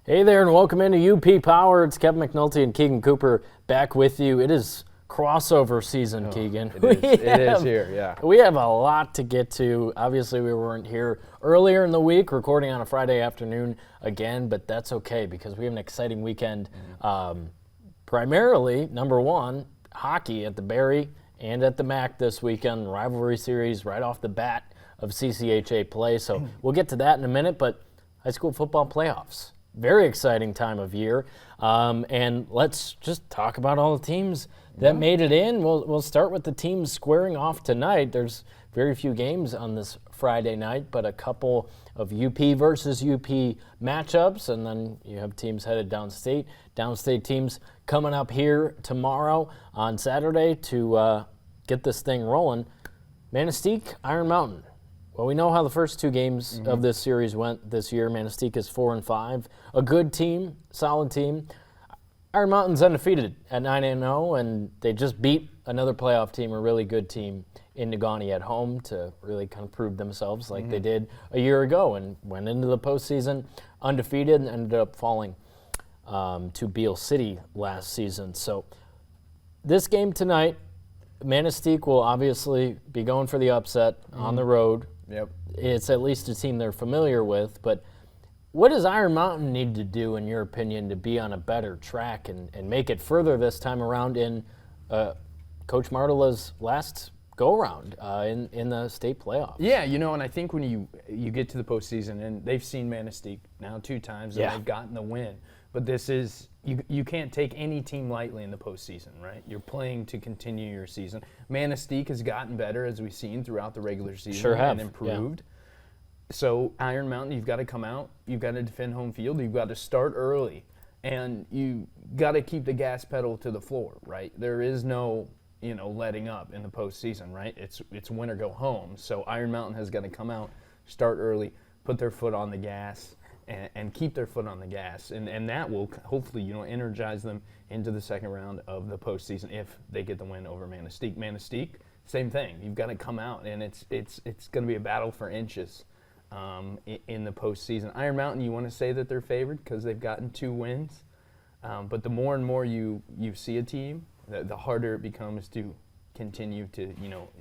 Hey there, and welcome into UP Power. It's Kevin McNulty and Keegan Cooper back with you. It is crossover season, Keegan. It is here, yeah. We have a lot to get to. Obviously, we weren't here earlier in the week recording on a Friday afternoon again, but that's okay because we have an exciting weekend. Primarily, number one, hockey at the Barry and at the MAC this weekend. Rivalry series right off the bat of CCHA play. So we'll get to that in a minute, but high school football playoffs. Very exciting time of year. And let's just talk about all the teams that made it in. We'll start with the teams squaring off tonight. There's very few games on this Friday night, but a couple of UP versus UP matchups, and then you have teams headed downstate. Downstate teams coming up here tomorrow on Saturday to get this thing rolling. Manistee, Iron Mountain. Well, we know how the first two games of this series went this year. Manistee is 4-5. A good team, solid team. Iron Mountain's undefeated at 9-0, and they just beat another playoff team, a really good team in Negaunee at home to really kind of prove themselves like they did a year ago and went into the postseason undefeated and ended up falling to Beale City last season. So this game tonight, Manistee will obviously be going for the upset on the road. Yep. It's at least a team they're familiar with, but what does Iron Mountain need to do, in your opinion, to be on a better track and make it further this time around in Coach Martela's last go-around in the state playoffs? Yeah, and I think when you get to the postseason, and they've seen Manistee now 2 times, and they've gotten the win. But this is, you can't take any team lightly in the postseason, right? You're playing to continue your season. Manistee has gotten better, as we've seen throughout the regular season, and improved. Yeah. So Iron Mountain, you've got to come out. You've got to defend home field. You've got to start early. And you got to keep the gas pedal to the floor, right? There is no letting up in the postseason, right? It's win or go home. So Iron Mountain has got to come out, start early, put their foot on the gas, and keep their foot on the gas. And that will hopefully, energize them into the second round of the postseason if they get the win over Manistee. Manistee, same thing. You've got to come out, and it's going to be a battle for inches in the postseason. Iron Mountain, you want to say that they're favored because they've gotten 2 wins. But the more and more you see a team, the harder it becomes to continue to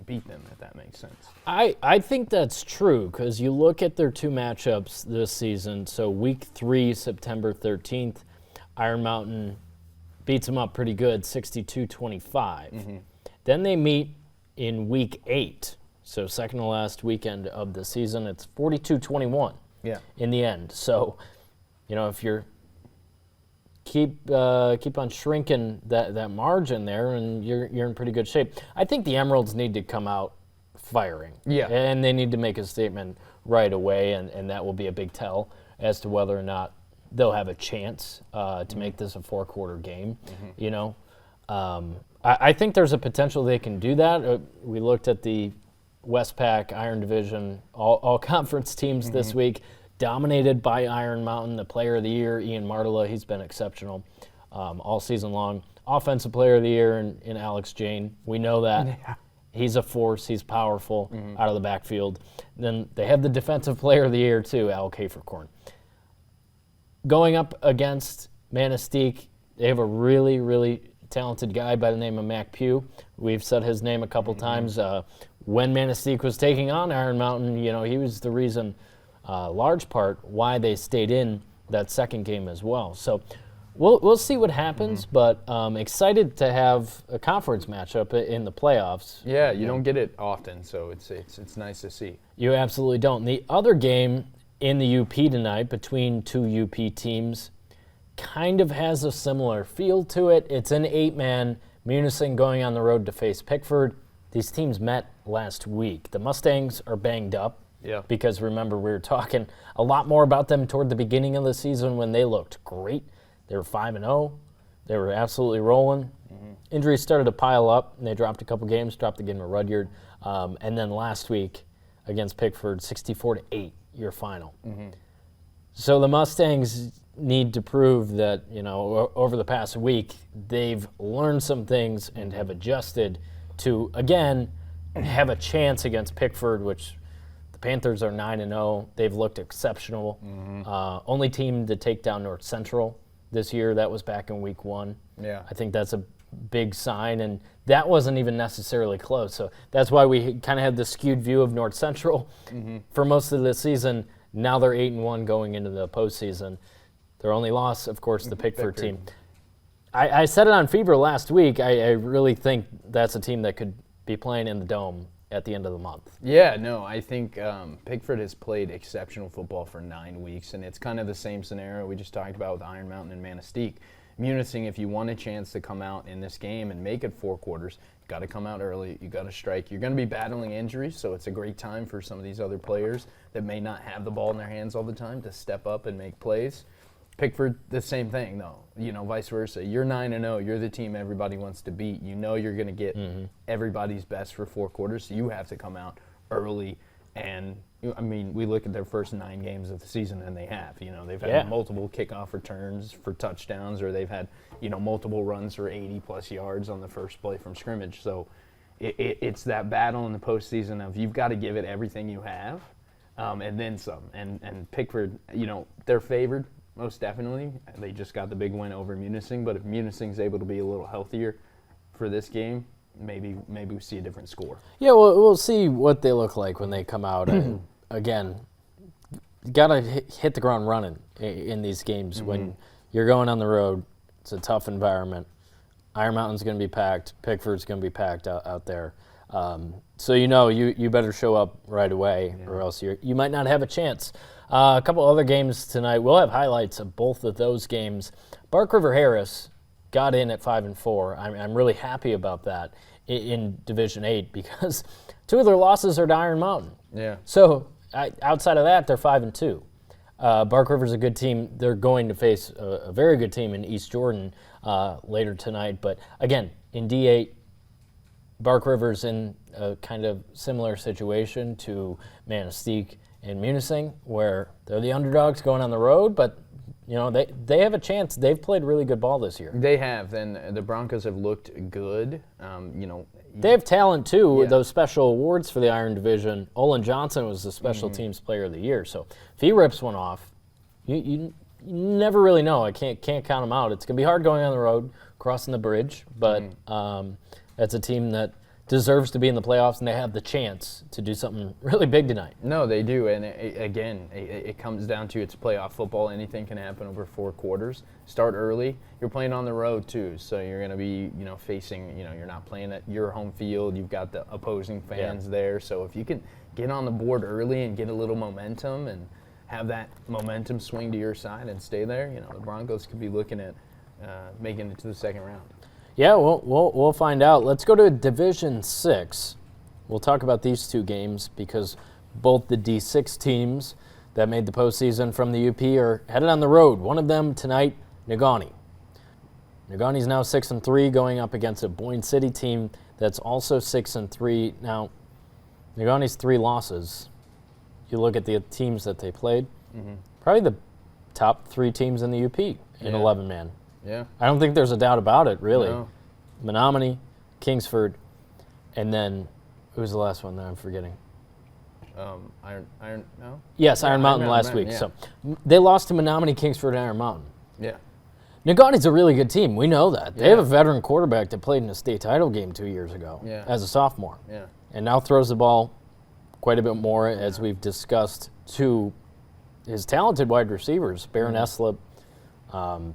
beat them, if that makes sense. I think that's true because you look at their 2 matchups this season. So week 3, September 13th, Iron Mountain beats them up pretty good, 62-25. Then they meet in week 8, so second to last weekend of the season. It's 42-21 in the end. So, if you're keep on shrinking that margin there, and you're in pretty good shape. I think the Emeralds need to come out firing. Yeah. And they need to make a statement right away, and that will be a big tell as to whether or not they'll have a chance to make this a 4-quarter game. I think there's a potential they can do that. We looked at the Westpac Iron Division all conference teams this week. Dominated by Iron Mountain, the player of the year, Ian Martela. He's been exceptional all season long. Offensive player of the year in Alex Jane. We know that. Yeah. He's a force. He's powerful out of the backfield. Then they have the defensive player of the year, too, Al Kaferkorn. Going up against Manistee, they have a really, really talented guy by the name of Mac Pugh. We've said his name a couple times. When Manistee was taking on Iron Mountain, he was the reason – large part why they stayed in that second game as well. So we'll see what happens, but excited to have a conference matchup in the playoffs. Yeah, you don't get it often, so it's nice to see. You absolutely don't. The other game in the UP tonight between 2 UP teams kind of has a similar feel to it. It's an 8-man, Munising going on the road to face Pickford. These teams met last week. The Mustangs are banged up. Yeah. Because remember, we were talking a lot more about them toward the beginning of the season when they looked great. They were 5-0. They were absolutely rolling. Injuries started to pile up, and they dropped a couple games, dropped the game to Rudyard. And then last week against Pickford, 64-8, your final. So the Mustangs need to prove that, over the past week, they've learned some things and have adjusted to, again, have a chance against Pickford, which The Panthers are 9-0. They've looked exceptional. Only team to take down North Central this year. That was back in week 1. Yeah. I think that's a big sign, and that wasn't even necessarily close. So that's why we kind of had the skewed view of North Central for most of the season. Now they're 8-1 going into the postseason. Their only loss, of course, the Pickford team. I said it on Fever last week. I really think that's a team that could be playing in the Dome at the end of the month. Yeah, no, I think Pickford has played exceptional football for 9 weeks, and it's kind of the same scenario we just talked about with Iron Mountain and Manistee. Munising, if you want a chance to come out in this game and make it 4 quarters, you got to come out early, you got to strike. You're going to be battling injuries, so it's a great time for some of these other players that may not have the ball in their hands all the time to step up and make plays. Pickford, the same thing, though. Vice versa. You're 9-0. You're the team everybody wants to beat. You know you're going to get everybody's best for 4 quarters, so you have to come out early. And, we look at their first 9 games of the season, and they have. They've had multiple kickoff returns for touchdowns, or they've had, multiple runs for 80-plus yards on the first play from scrimmage. So it's that battle in the postseason of you've got to give it everything you have, and then some. And Pickford, they're favored. Most definitely. They just got the big win over Munising, but if Munising's able to be a little healthier for this game, maybe we see a different score. Yeah, we'll see what they look like when they come out. And again, you got to hit the ground running in these games. When you're going on the road, it's a tough environment. Iron Mountain's going to be packed. Pickford's going to be packed out there. So you better show up right away, or else you might not have a chance. A couple other games tonight. We'll have highlights of both of those games. Bark River Harris got in at 5-4. I'm really happy about that in Division 8 because 2 of their losses are to Iron Mountain. Yeah. So outside of that, they're 5-2. Bark River's a good team. They're going to face a very good team in East Jordan later tonight. But again, in D8, Bark River's in a kind of similar situation to Manistee and Munising, where they're the underdogs going on the road, but they have a chance. They've played really good ball this year. They have, and the Broncos have looked good. They have talent too. Yeah. Those special awards for the Iron Division. Olin Johnson was the Special Teams Player of the Year. So if he rips one off, you never really know. I can't count them out. It's gonna be hard going on the road, crossing the bridge, but that's a team that deserves to be in the playoffs, and they have the chance to do something really big tonight. No, they do, and it comes down to it's playoff football. Anything can happen over 4 quarters. Start early. You're playing on the road too, so you're going to be facing. You're not playing at your home field. You've got the opposing fans there. So if you can get on the board early and get a little momentum and have that momentum swing to your side and stay there, the Broncos could be looking at making it to the second round. Yeah, we'll find out. Let's go to Division 6. We'll talk about these 2 games because both the D6 teams that made the postseason from the UP are headed on the road. One of them tonight, Negaunee. Negaunee now 6-3, going up against a Boyne City team that's also 6-3. Now, Negaunee's 3 losses. You look at the teams that they played, probably the top 3 teams in the UP in 11-man. Yeah. I don't think there's a doubt about it, really. No. Menominee, Kingsford, and then who's the last one that I'm forgetting? Iron no? Yes, Iron Mountain last week. Yeah. So they lost to Menominee, Kingsford, and Iron Mountain. Yeah. Negaunee's a really good team. We know that. They have a veteran quarterback that played in a state title game 2 years ago as a sophomore. Yeah. And now throws the ball quite a bit more, as we've discussed, to his talented wide receivers, Baron Eslip,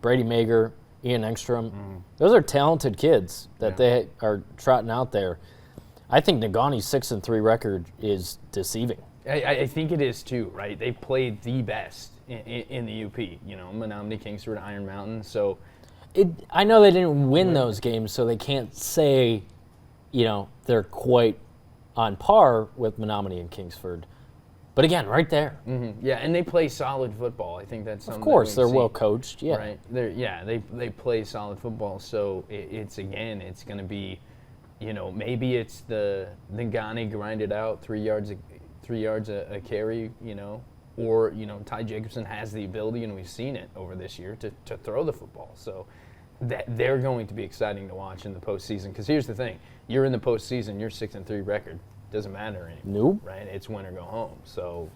Brady Mager, Ian Engstrom. Those are talented kids that they are trotting out there. I think Negaunee's 6-3 record is deceiving. I think it is too, right? They played the best in the UP. Menominee, Kingsford, Iron Mountain. So, I know they didn't win those games, so they can't say, they're quite on par with Menominee and Kingsford. But again, right there. Yeah, and they play solid football. I think that's something. Of course, that they're well coached. Yeah, right. They play solid football. So it's going to be, maybe it's the Negaunee grinded out 3 yards a carry, or Ty Jacobson has the ability, and we've seen it over this year to throw the football. So they're going to be exciting to watch in the postseason. Because here's the thing: you're in the postseason, you're 6-3 record. Doesn't matter anymore. Nope. Right? It's win or go home. So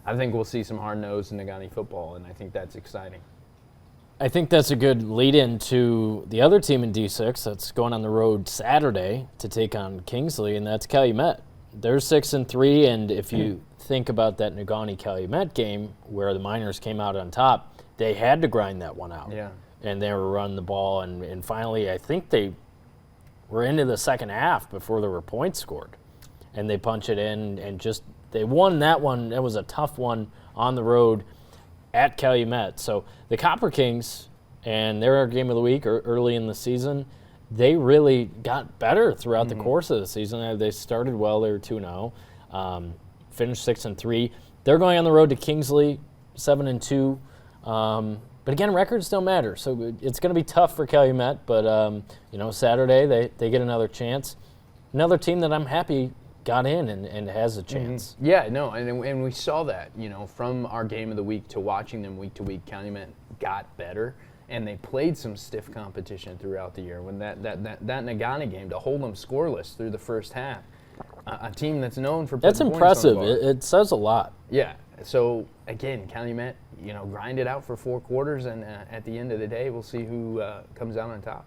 I think we'll see some hard-nosed Negaunee football, and I think that's exciting. I think that's a good lead-in to the other team in D6 that's going on the road Saturday to take on Kingsley, and that's Calumet. They're 6-3, and if you think about that Negaunee-Calumet game where the Miners came out on top, they had to grind that one out. Yeah. And they were running the ball, and finally I think they were into the second half before there were points scored. And they punch it in and just they won that one. It was a tough one on the road at Calumet. So the Copper Kings, and they're our game of the week early in the season, they really got better throughout the course of the season. They started well. They were 2-0, finished 6-3. They're going on the road to Kingsley, 7-2. But again, records don't matter. So it's going to be tough for Calumet. But Saturday they get another chance. Another team that I'm happy got in and has a chance. Mm-hmm. Yeah, no, and we saw that, from our game of the week to watching them week to week, Calumet got better, and they played some stiff competition throughout the year. When that Negaunee game, to hold them scoreless through the first half, a team that's known for putting that's impressive. points on the bar. It says a lot. Yeah. So again, Calumet, grind it out for 4 quarters, and at the end of the day, we'll see who comes out on top.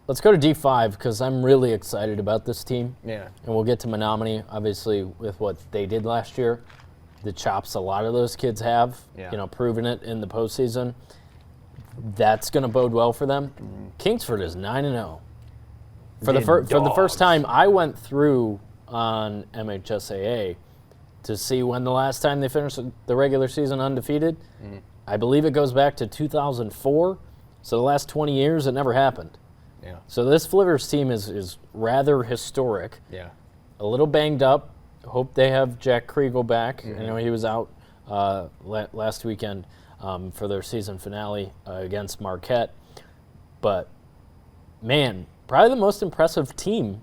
Let's go to D5 because I'm really excited about this team. Yeah. And we'll get to Menominee, obviously, with what they did last year. The chops a lot of those kids have, proven it in the postseason. That's going to bode well for them. Mm-hmm. Kingsford is 9-0. For the first time, I went through on MHSAA to see when the last time they finished the regular season undefeated. Mm-hmm. I believe it goes back to 2004. So the last 20 years, it never happened. Yeah. So this Flivers team is rather historic. Yeah. A little banged up. Hope they have Jack Kriegel back. Mm-hmm. I know he was out last weekend for their season finale against Marquette. But, man, probably the most impressive team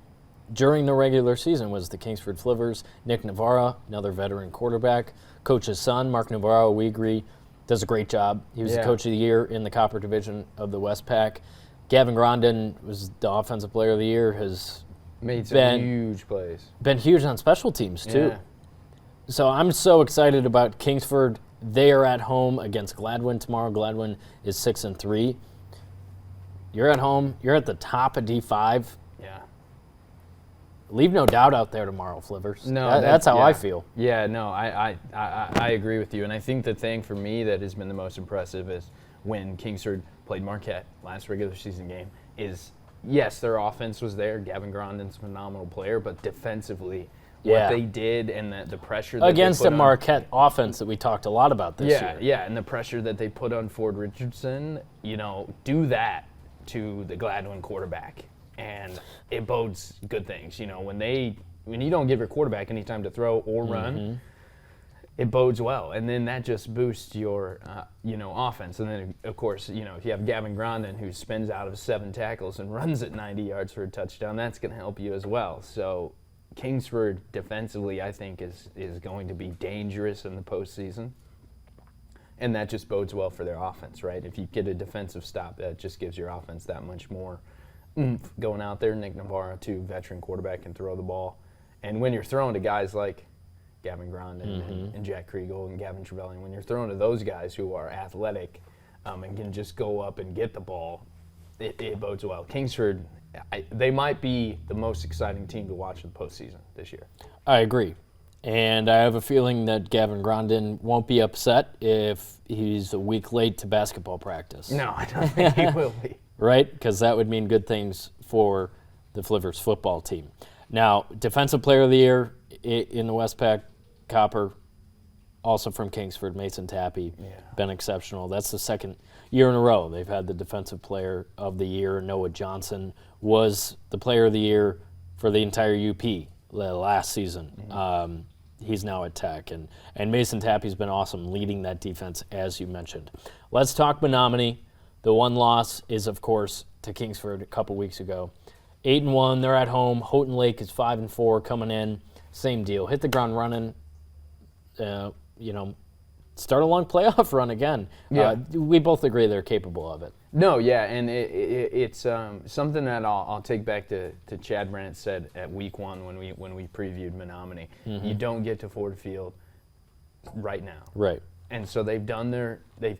during the regular season was the Kingsford Flivers. Nick Navarra, another veteran quarterback. Coach's son, Mark Navarro, we agree, does a great job. He was the coach of the year in the Copper Division of the Westpac. Gavin Grondin was the offensive player of the year. Has made some huge plays. Been huge on special teams, too. Yeah. So I'm so excited about Kingsford. They are at home against Gladwin tomorrow. Gladwin is 6-3. You're at home. You're at the top of D5. Yeah. Leave no doubt out there tomorrow, Flivers. No, that's how I feel. Yeah, no, I agree with you. And I think the thing for me that has been the most impressive is when Kingsford played Marquette last regular season game is, yes, their offense was there. Gavin Grondin's a phenomenal player, but defensively, what they did and the pressure that against they put a Marquette offense that we talked a lot about this year. Yeah, and the pressure that they put on Ford Richardson, do that to the Gladwin quarterback, and it bodes good things. When you don't give your quarterback any time to throw or run, it bodes well, and then that just boosts your, offense. And then, of course, if you have Gavin Grondin who spins out of 7 tackles and runs at 90 yards for a touchdown, that's going to help you as well. So Kingsford defensively, I think, is going to be dangerous in the postseason, and that just bodes well for their offense, right? If you get a defensive stop, that just gives your offense that much more oomph going out there. Nick Navarro, too, veteran quarterback, can throw the ball. And when you're throwing to guys like Gavin Grondin and Jack Kriegel and Gavin Trevelyan, when you're throwing to those guys who are athletic and can just go up and get the ball, it bodes well. Kingsford, they might be the most exciting team to watch in the postseason this year. I agree. And I have a feeling that Gavin Grondin won't be upset if he's a week late to basketball practice. No, I don't think he will be. Right? Because that would mean good things for the Flivers football team. Now, Defensive Player of the Year in the Westpac Copper, also from Kingsford, Mason Tappy, been exceptional. That's the second year in a row they've had the Defensive Player of the Year. Noah Johnson was the Player of the Year for the entire UP last season. He's now at Tech, and Mason Tappy's been awesome leading that defense, as you mentioned. Let's talk Menominee. The one loss is, of course, to Kingsford a couple weeks ago. 8-1, they're at home. Houghton Lake is 5-4 coming in. Same deal. Hit the ground running. start a long playoff run again. Yeah. We both agree they're capable of it. No, yeah, and it's something that I'll take back to Chad Brant said at week 1 when we previewed Menominee. You don't get to Ford Field right now. Right. And so they've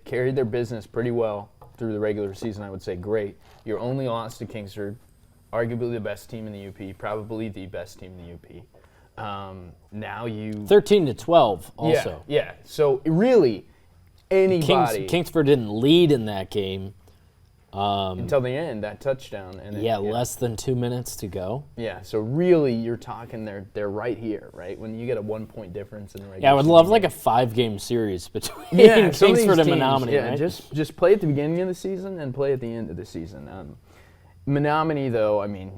carried their business pretty well through the regular season. I would say great. Your only loss to Kingsford, arguably the best team in the UP, probably the best team in the UP. Now you 13-12 also. Yeah. So really, anybody Kingsford didn't lead in that game. Until the end, that touchdown. And less than 2 minutes to go. Yeah, so really you're talking they're right here, right? When you get a 1-point difference in the regular Yeah, I would season love like a 5-game series between some of these Kingsford and teams, Menominee, yeah, right? just play at the beginning of the season and play at the end of the season. Menominee, though, I mean,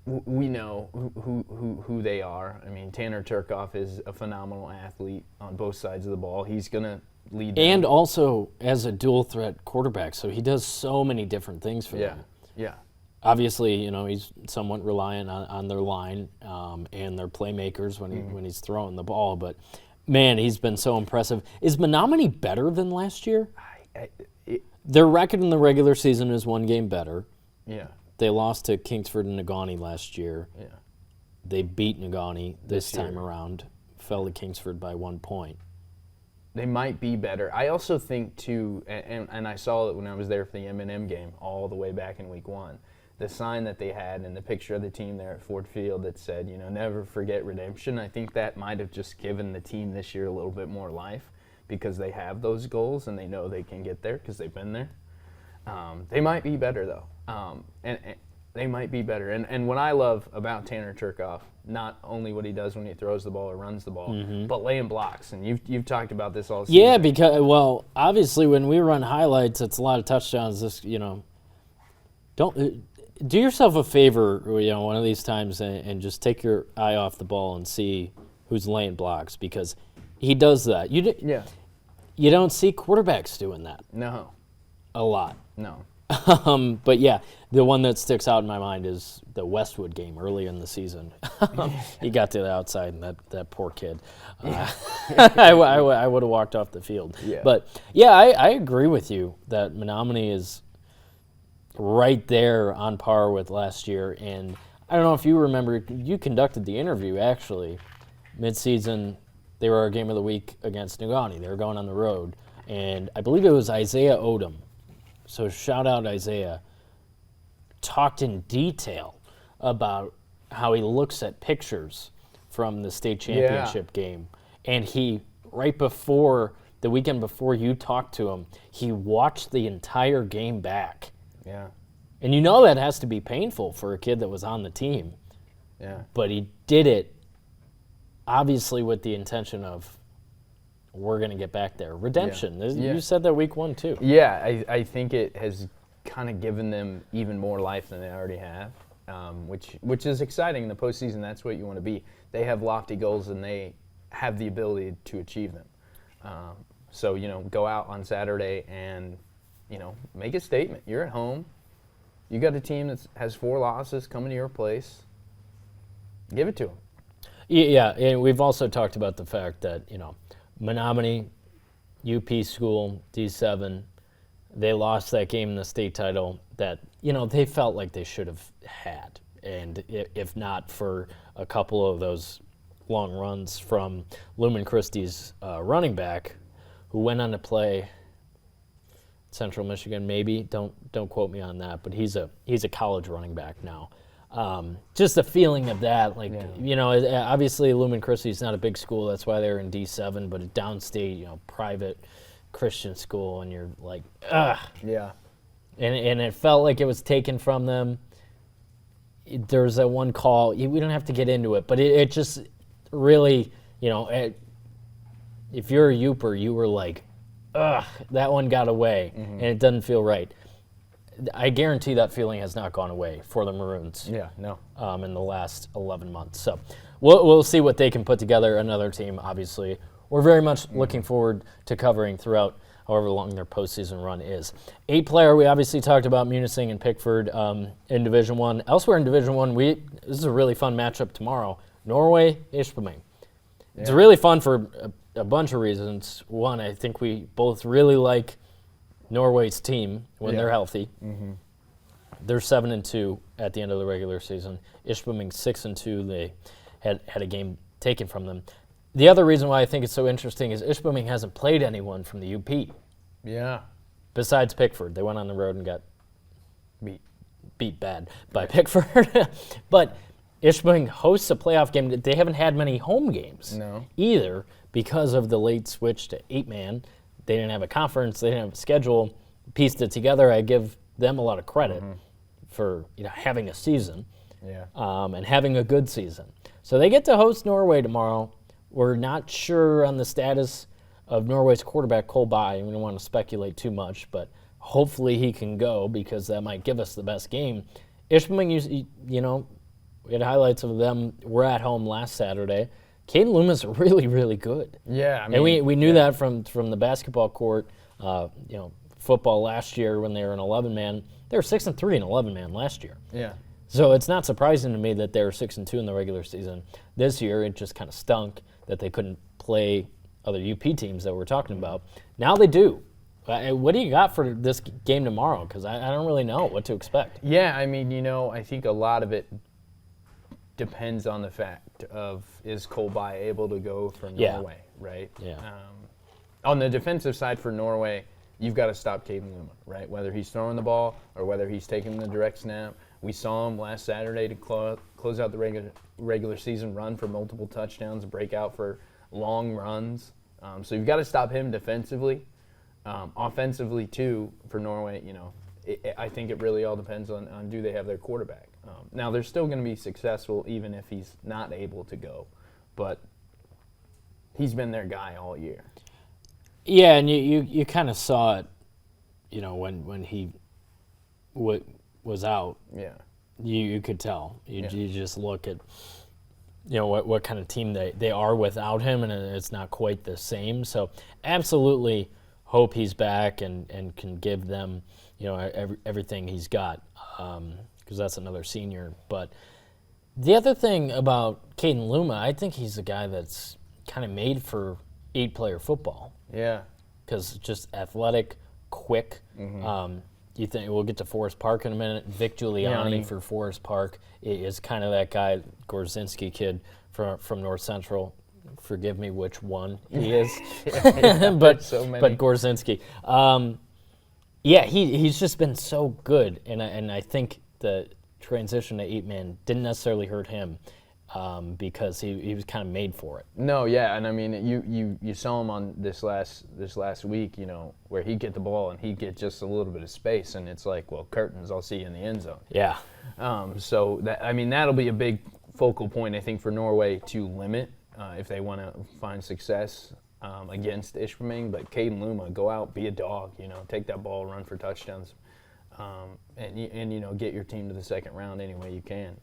we know who they are. I mean, Tanner Turkoff is a phenomenal athlete on both sides of the ball. He's going to lead them. And also as a dual threat quarterback, so he does so many different things for them. Yeah. Obviously, he's somewhat reliant on their line and their playmakers when he's throwing the ball. But man, he's been so impressive. Is Menominee better than last year? Their record in the regular season is 1 game better. Yeah. They lost to Kingsford and Negaunee last year. Yeah. They beat Negaunee this year. time around. Fell to Kingsford by 1 point. They might be better. I also think, too, and I saw it when I was there for the M&M game all the way back in week 1, the sign that they had and the picture of the team there at Ford Field that said, never forget redemption. I think that might have just given the team this year a little bit more life because they have those goals and they know they can get there because they've been there. They might be better, though. And they might be better. And what I love about Tanner Turkoff, not only what he does when he throws the ball or runs the ball, but laying blocks. And you've talked about this all season. Yeah, because, obviously when we run highlights, it's a lot of touchdowns. Don't do yourself a favor, one of these times and just take your eye off the ball and see who's laying blocks because he does that. You don't see quarterbacks doing that. No. A lot. No. But yeah, the one that sticks out in my mind is the Westwood game early in the season. He got to the outside, and that poor kid. I would have walked off the field. Yeah. But yeah, I agree with you that Menominee is right there on par with last year. And I don't know if you remember, you conducted the interview actually. Mid-season, they were our game of the week against Negaunee. They were going on the road, and I believe it was Isaiah Odom. So shout out Isaiah, talked in detail about how he looks at pictures from the state championship game. And he, right before, the weekend before you talked to him, he watched the entire game back. Yeah. And that has to be painful for a kid that was on the team. Yeah. But he did it, obviously with the intention of, we're going to get back there. Redemption. Yeah. You said that week 1, too. Yeah, I think it has kind of given them even more life than they already have, which is exciting in the postseason. That's what you want to be. They have lofty goals, and they have the ability to achieve them. So, go out on Saturday and, make a statement. You're at home. You got a team that has 4 losses coming to your place. Give it to them. Yeah, and we've also talked about the fact that, Menominee, UP school, D7, they lost that game in the state title that, they felt like they should have had. And if not for a couple of those long runs from Lumen Christie's running back, who went on to play Central Michigan, maybe. Don't quote me on that, but he's a college running back now. Just the feeling of that, obviously Lumen Christi is not a big school. That's why they're in D7, but a downstate, private Christian school, and you're like, ugh. Yeah. And it felt like it was taken from them. There's that one call. We don't have to get into it, but it just really, if you're a Youper, you were like, ugh, that one got away, and it doesn't feel right. I guarantee that feeling has not gone away for the Maroons. Yeah, no. In the last 11 months. So we'll see what they can put together. Another team, obviously, we're very much looking forward to covering throughout however long their postseason run is. 8-player, we obviously talked about Munising and Pickford in Division I. Elsewhere in Division I, this is a really fun matchup tomorrow. Norway, Ishpeming. Yeah. It's really fun for a bunch of reasons. One, I think we both really like Norway's team when they're healthy. Mm-hmm. They're 7-2 at the end of the regular season. Ishpeming 6-2. They had a game taken from them. The other reason why I think it's so interesting is Ishpeming hasn't played anyone from the UP. Yeah. Besides Pickford. They went on the road and got beat bad by Pickford. But Ishpeming hosts a playoff game. They haven't had many home games either because of the late switch to 8-man. They didn't have a conference. They didn't have a schedule. Pieced it together. I give them a lot of credit for having a season and having a good season. So they get to host Norway tomorrow. We're not sure on the status of Norway's quarterback, Cole By. We don't want to speculate too much, but hopefully he can go because that might give us the best game. Ishpeming, we had highlights of them. We're at home last Saturday. Caden Luma's really, really good. Yeah, I mean, and we knew that from the basketball court. Football last year when they were an 11-man, they were 6-3 in 11-man last year. Yeah. So it's not surprising to me that they were 6-2 in the regular season. This year, it just kind of stunk that they couldn't play other UP teams that we're talking about. Now they do. What do you got for this game tomorrow? Because I don't really know what to expect. Yeah, I mean, I think a lot of it depends on the fact of is Cole By able to go for Norway, right? Yeah. On the defensive side for Norway, you've got to stop Caden Luma, right? Whether he's throwing the ball or whether he's taking the direct snap. We saw him last Saturday to close out the regular season, run for multiple touchdowns, break out for long runs. So you've got to stop him defensively. Offensively, too, for Norway, I think it really all depends on do they have their quarterback. Now, they're still going to be successful even if he's not able to go. But he's been their guy all year. Yeah, and you kind of saw it, when he was out. Yeah. You could tell. You just look at, what kind of team they are without him, and it's not quite the same. So absolutely hope he's back and can give them, everything he's got, because that's another senior. But the other thing about Caden Luma, I think he's a guy that's kind of made for 8-player football. Yeah. Because just athletic, quick. Mm-hmm. You think we'll get to Forest Park in a minute. Vic Giuliani for Forest Park is kind of that guy, Gorzinski kid from North Central. Forgive me which one he is, but Gorzinski. He's just been so good, and I think the transition to 8-man didn't necessarily hurt him. Because he was kind of made for it. No, yeah, and I mean you saw him on this last week, where he'd get the ball and he'd get just a little bit of space, and it's like, well, curtains, I'll see you in the end zone. Yeah. So that'll be a big focal point, I think, for Norway to limit if they want to find success against Ishpeming. But Caden Luma, go out, be a dog, take that ball, run for touchdowns, and get your team to the second round any way you can.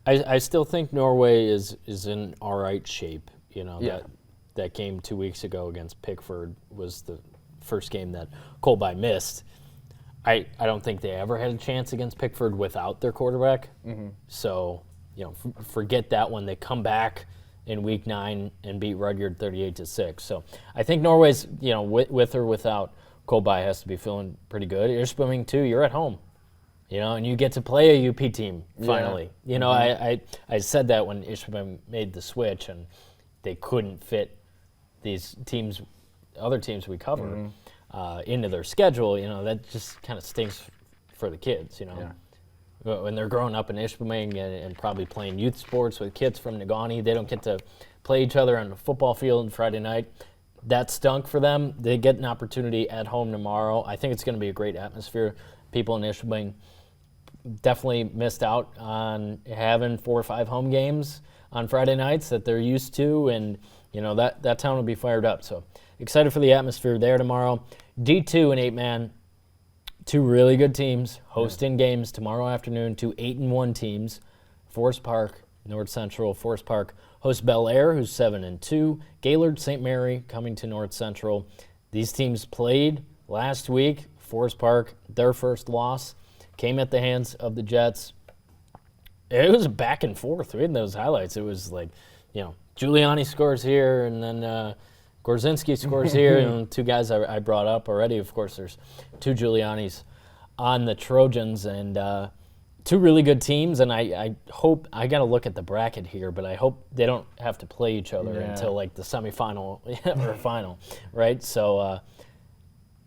I still think Norway is in all right shape. That game 2 weeks ago against Pickford was the first game that Cole By missed. I don't think they ever had a chance against Pickford without their quarterback. Mm-hmm. So, forget that when they come back in week 9 and beat Rudyard 38-6. So I think Norway's, with or without Cole By has to be feeling pretty good. Ishpeming too, you're at home. And you get to play a UP team finally. I said that when Ishpeming made the switch and they couldn't fit these teams, other teams we cover, into their schedule. That just kind of stinks for the kids. When they're growing up in Ishpeming and probably playing youth sports with kids from Negaunee, they don't get to play each other on the football field on Friday night. That stunk for them. They get an opportunity at home tomorrow. I think it's going to be a great atmosphere. People in Ishpeming definitely missed out on having 4 or 5 home games on Friday nights that they're used to, and that town will be fired up. So excited for the atmosphere there tomorrow. D2 and 8-man, 2 really good teams hosting games tomorrow afternoon. 2 8-1 teams. Forest Park, North Central. Forest Park hosts Bel Air, who's 7-2. Gaylord St. Mary coming to North Central. These teams played last week. Forest Park, their first loss, came at the hands of the Jets. It was back and forth. Reading those highlights, it was like, Giuliani scores here, and then Gorzinski scores here, and two guys I brought up already. Of course, there's two Giulianis on the Trojans, and two really good teams, and I hope, I got to look at the bracket here, but I hope they don't have to play each other until like the semifinal or final, right? So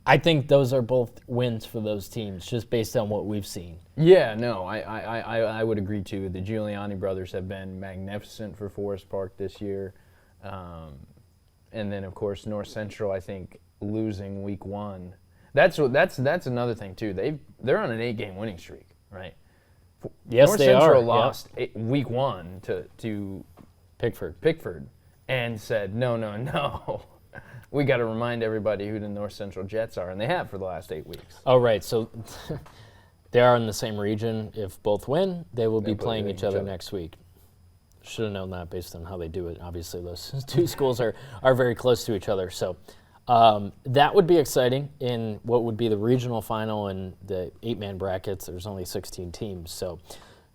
I think those are both wins for those teams, just based on what we've seen. Yeah, no, I would agree too. The Giuliani brothers have been magnificent for Forest Park this year. And then, of course, North Central, I think, losing week 1. That's another thing too. They're on an 8-game winning streak, right? Yes, North they Central are. lost week 1 to Pickford and said, no. We got to remind everybody who the North Central Jets are, and they have for the last 8 weeks. Oh, right. So they are in the same region. If both win, they will be playing each other next week. Should have known that based on how they do it. Obviously, those two schools are very close to each other. So that would be exciting in what would be the regional final and the 8-man brackets. There's only 16 teams. So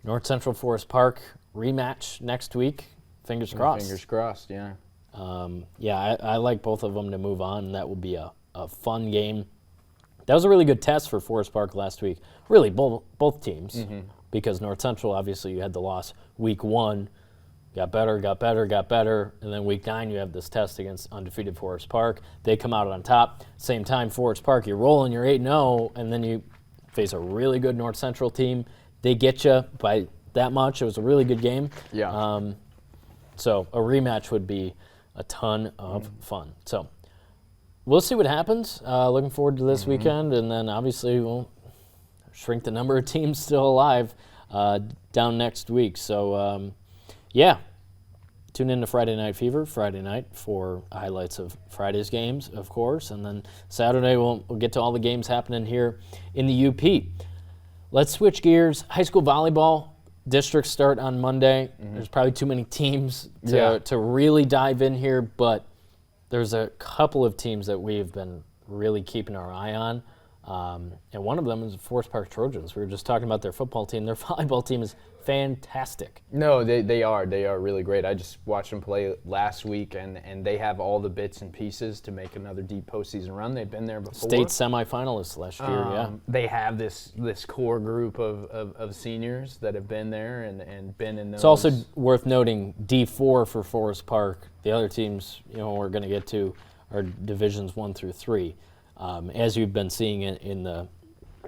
North Central Forest Park rematch next week. Fingers crossed. Fingers crossed, yeah. I like both of them to move on. That will be a fun game. That was a really good test for Forest Park last week. Really, both teams, because North Central, obviously, you had the loss week 1, got better, and then week 9 you have this test against undefeated Forest Park. They come out on top. Same time, Forest Park, you're rolling, you're 8-0, and then you face a really good North Central team. They get you by that much. It was a really good game. Yeah. So a rematch would be a ton of fun. So we'll see what happens. Looking forward to this weekend, and then obviously we'll shrink the number of teams still alive down next week. So, tune in to Friday Night Fever Friday night for highlights of Friday's games, of course, and then Saturday we'll get to all the games happening here in the UP. Let's switch gears. High school volleyball. Districts start on Monday. There's probably too many teams to really dive in here, but there's a couple of teams that we've been really keeping our eye on, and one of them is the Forest Park Trojans. We were just talking about their football team. Their volleyball team is fantastic. No, they are really great. I just watched them play last week, and they have all the bits and pieces to make another deep postseason run. They've been there before. State semifinalists last year, They have this core group of seniors that have been there and been in those. It's also worth noting D4 for Forest Park. The other teams, we're going to get to are divisions 1 through 3, as you've been seeing in the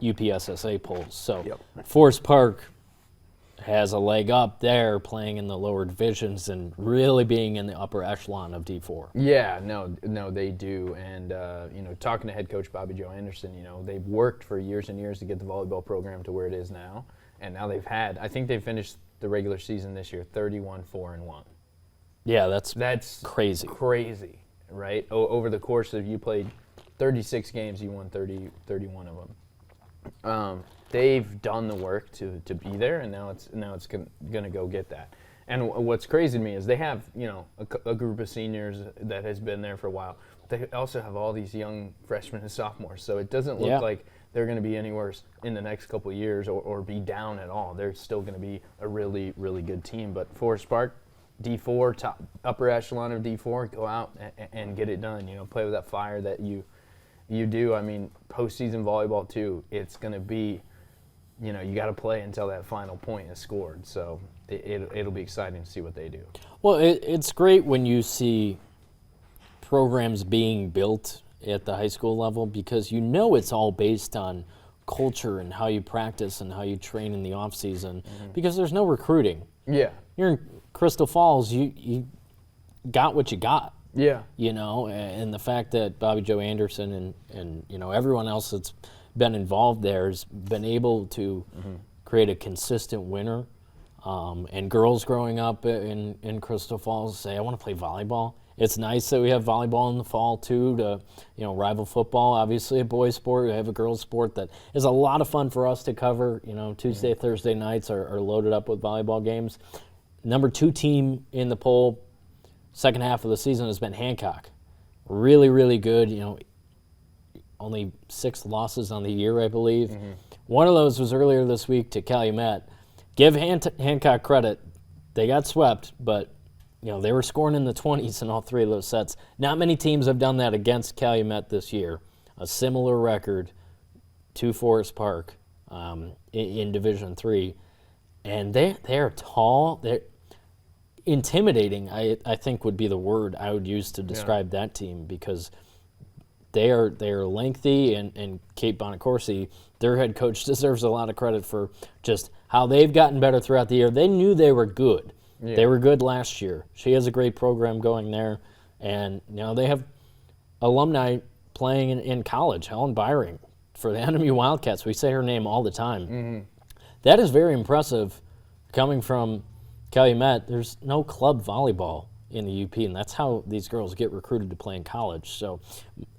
UPSSA polls. So Forest Park has a leg up there playing in the lower divisions and really being in the upper echelon of D4. Yeah, no, they do. And, talking to head coach Bobby Joe Anderson, they've worked for years and years to get the volleyball program to where it is now. And now I think they finished the regular season this year 31-4-1. Yeah, that's crazy. Crazy, right? Over the course of, you played 36 games, you won 31 of them. They've done the work to be there, and now it's going to go get that. And what's crazy to me is they have a group of seniors that has been there for a while. They also have all these young freshmen and sophomores, so it doesn't look like they're going to be any worse in the next couple of years or be down at all. They're still going to be a really, really good team. But Forest Park, D4, top upper echelon of D4, go out and get it done. Play with that fire that you do. I mean, postseason volleyball too. It's going to be, you got to play until that final point is scored. So it'll be exciting to see what they do. Well, it's great when you see programs being built at the high school level, because it's all based on culture and how you practice and how you train in the off season, because there's no recruiting. Yeah. You're in Crystal Falls, you got what you got. Yeah. And the fact that Bobby Joe Anderson and everyone else that's been involved there has been able to create a consistent winner. And girls growing up in Crystal Falls say, I want to play volleyball. It's nice that we have volleyball in the fall too, to rival football. Obviously a boys sport, we have a girls sport that is a lot of fun for us to cover. Tuesday, Thursday nights are loaded up with volleyball games. Number 2 team in the poll, second half of the season, has been Hancock. Really, really good. Only 6 losses on the year, I believe. One of those was earlier this week to Calumet. Give Hancock credit. They got swept, but they were scoring in the 20s in all three of those sets. Not many teams have done that against Calumet this year. A similar record to Forest Park in Division III. And they're tall. They're intimidating, I think, would be the word I would use to describe that team, because they are lengthy, and Kate Bonacorsi, their head coach, deserves a lot of credit for just how they've gotten better throughout the year. They knew they were good. Yeah. They were good last year. She has a great program going there, and they have alumni playing in college. Helen Byring for the NMU Wildcats. We say her name all the time. Mm-hmm. That is very impressive coming from Calumet. There's no club volleyball in the UP, and that's how these girls get recruited to play in college. So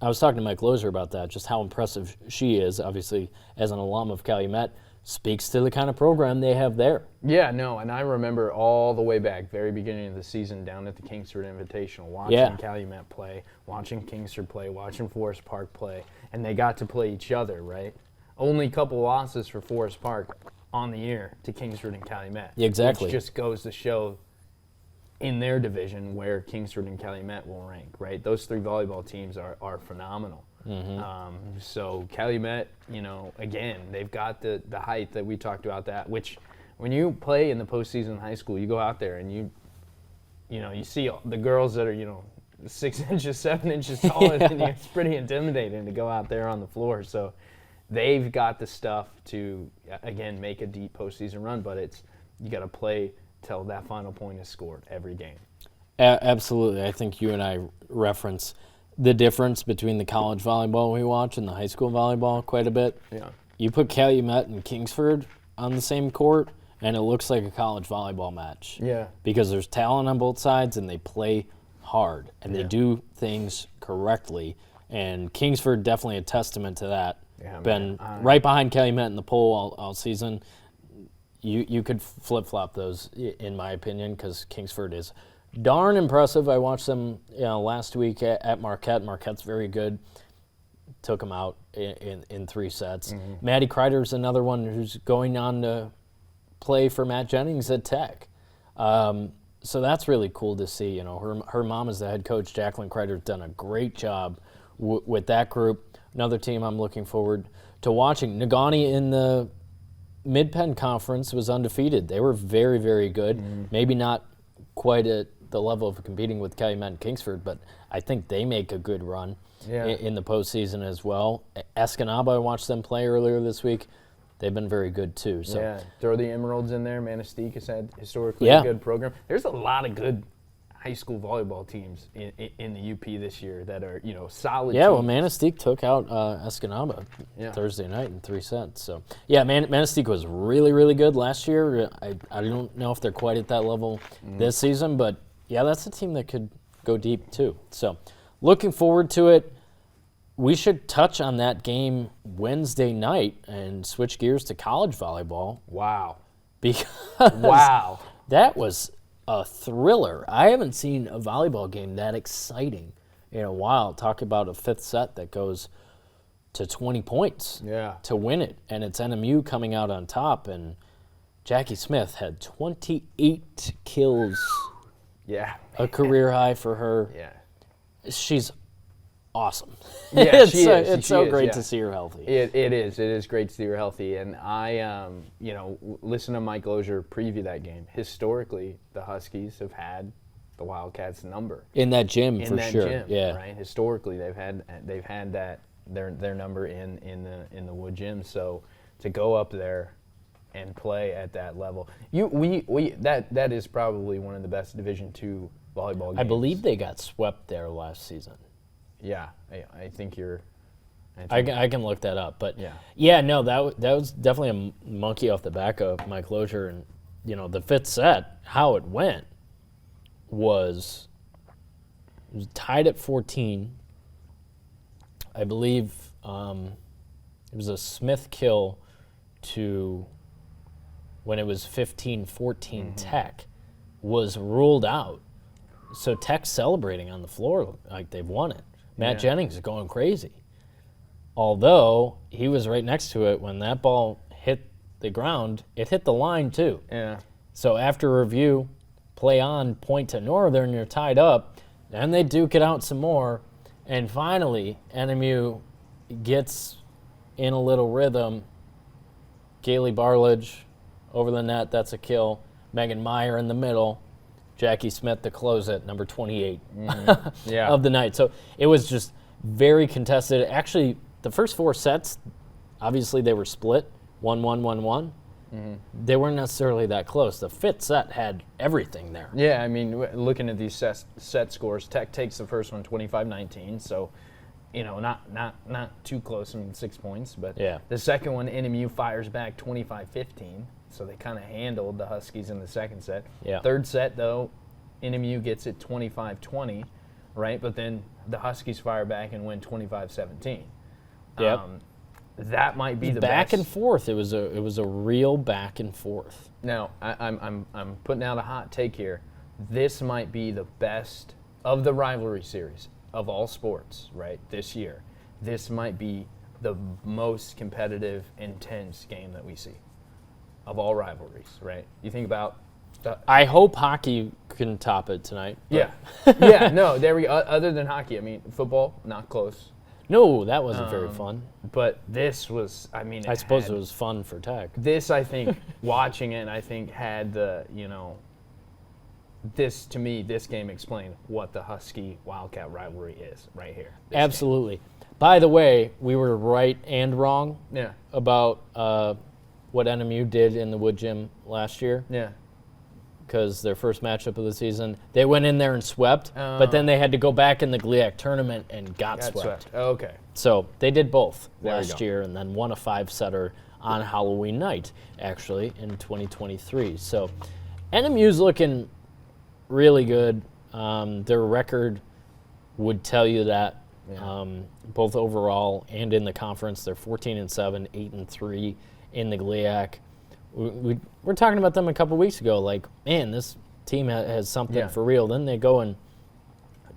I was talking to Mike Lozier about that, just how impressive she is, obviously, as an alum of Calumet. Speaks to the kind of program they have there. Yeah, no, and I remember all the way back, very beginning of the season, down at the Kingsford Invitational, watching Calumet play, watching Kingsford play, watching Forest Park play, and they got to play each other, right? Only a couple losses for Forest Park on the year to Kingsford and Calumet. Yeah, exactly. Which just goes to show in their division where Kingsford and Calumet will rank, right? Those three volleyball teams are phenomenal. Mm-hmm. So Calumet, again, they've got the height that we talked about, that, which when you play in the postseason in high school, you go out there and you see the girls that are, 6 inches, 7 inches taller than you. It's pretty intimidating to go out there on the floor. So they've got the stuff to, again, make a deep postseason run, but you got to play till that final point is scored every game. Absolutely. I think you and I reference the difference between the college volleyball we watch and the high school volleyball quite a bit. Yeah. You put Calumet and Kingsford on the same court, and it looks like a college volleyball match. Yeah. Because there's talent on both sides, and they play hard, and they do things correctly. And Kingsford definitely a testament to that. Yeah, been right behind Calumet in the poll all season. You could flip-flop those, in my opinion, because Kingsford is darn impressive. I watched them last week at Marquette. Marquette's very good. Took them out in 3 sets. Mm-hmm. Maddie Kreider's another one who's going on to play for Matt Jennings at Tech. So that's really cool to see. Her mom is the head coach. Jacqueline Kreider's done a great job with that group. Another team I'm looking forward to watching. Negaunee in the Mid-Penn Conference was undefeated. They were very, very good. Mm-hmm. Maybe not quite at the level of competing with Calumet and Kingsford, but I think they make a good run in the postseason as well. Escanaba, I watched them play earlier this week. They've been very good too. So. Yeah, throw the Emeralds in there. Manistee has had historically a good program. There's a lot of good high school volleyball teams in the UP this year that are solid. Yeah, teams. well, Manistee took out Escanaba Thursday night in 3 sets. So yeah, Manistee was really, really good last year. I don't know if they're quite at that level this season, but yeah, that's a team that could go deep too. So looking forward to it. We should touch on that game Wednesday night and switch gears to college volleyball. Wow. Because that was a thriller. I haven't seen a volleyball game that exciting in a while. Talk about a 5th set that goes to 20 points to win it. And it's NMU coming out on top. And Jackie Smith had 28 kills. Yeah. A career high for her. Yeah. She's awesome. Yeah, it's so great to see her healthy. It is. It is great to see her healthy. And I, listen to Mike Lozier preview that game. Historically, the Huskies have had the Wildcats' number in that gym for sure. Gym, yeah. Right. Historically, they've had that their number in the Wood Gym. So to go up there and play at that level, that is probably one of the best Division II volleyball games. I believe they got swept there last season. Yeah, I think you're. I can look that up, but no, that was definitely a monkey off the back of Mike Lozier, and the 5th set, how it went was tied at 14. I believe it was a Smith kill to when it was 15-14. Tech was ruled out, so Tech's celebrating on the floor like they've won it. Matt Jennings is going crazy. Although he was right next to it when that ball hit the ground, it hit the line too. Yeah. So after review, play on, point to Northern, you're tied up. Then they duke it out some more. And finally, NMU gets in a little rhythm. Kaylee Barledge over the net, that's a kill. Megan Meyer in the middle. Jackie Smith to close it, number 28 of the night. So it was just very contested. Actually, the first 4 sets, obviously they were split, 1-1, 1-1. They weren't necessarily that close. The 5th set had everything there. Yeah, I mean, looking at these set scores, Tech takes the first one 25-19, so not too close, 6 points. But the second one, NMU fires back 25-15, so they kind of handled the Huskies in the second set. Yeah. Third set, though, NMU gets it 25-20, right? But then the Huskies fire back and win 25-17. Yep. That might be the back best. and forth. It was a real back and forth. Now, I'm putting out a hot take here. This might be the best of the rivalry series of all sports, right? This year, this might be the most competitive, intense game that we see of all rivalries, right? You think about. I hope hockey can top it tonight. Yeah, yeah. No, there we go. Other than hockey, I mean, football not close. No, that wasn't very fun. But this was, I mean, I suppose it was fun for Tech. This, I think, watching it, I think had the, this, to me, this game explained what the Husky-Wildcat rivalry is right here. Absolutely. By the way, we were right and wrong about what NMU did in the Wood Gym last year. Yeah. Because their first matchup of the season, they went in there and swept, but then they had to go back in the GLIAC tournament and got swept. Okay. So they did both There last year and then won a 5-setter on Halloween night, actually, in 2023. So NMU's looking really good. Their record would tell you that, both overall and in the conference. They're 14-7, 8-3 in the GLIAC. We're talking about them a couple weeks ago, like, man, this team has something for real. Then they go and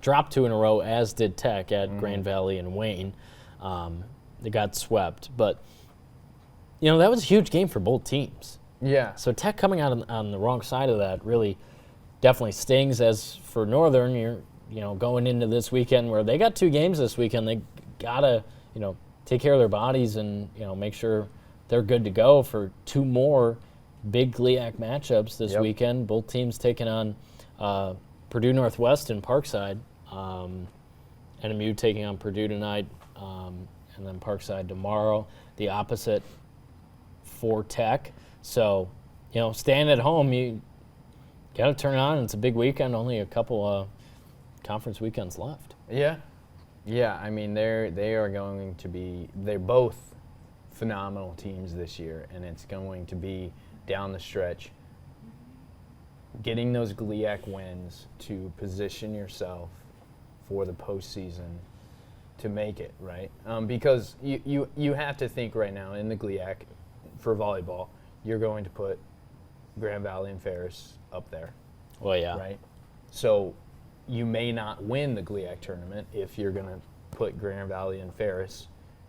drop 2 in a row, as did Tech at Grand Valley and Wayne. They got swept. But, that was a huge game for both teams. Yeah. So Tech coming out on the wrong side of that really definitely stings. As for Northern, you're going into this weekend where they got 2 games this weekend. They got to, take care of their bodies and, make sure they're good to go for 2 more big GLIAC matchups this weekend. Both teams taking on Purdue Northwest and Parkside. NMU taking on Purdue tonight, and then Parkside tomorrow. The opposite for Tech. So, staying at home, you got to turn it on. It's a big weekend. Only a couple conference weekends left. Yeah. Yeah, I mean, they're both phenomenal teams this year, and it's going to be down the stretch getting those GLIAC wins to position yourself for the postseason to make it, right? Because you have to think right now in the GLIAC for volleyball, you're going to put Grand Valley and Ferris up there. Well, yeah. Right? So you may not win the GLIAC tournament if you're going to put Grand Valley and Ferris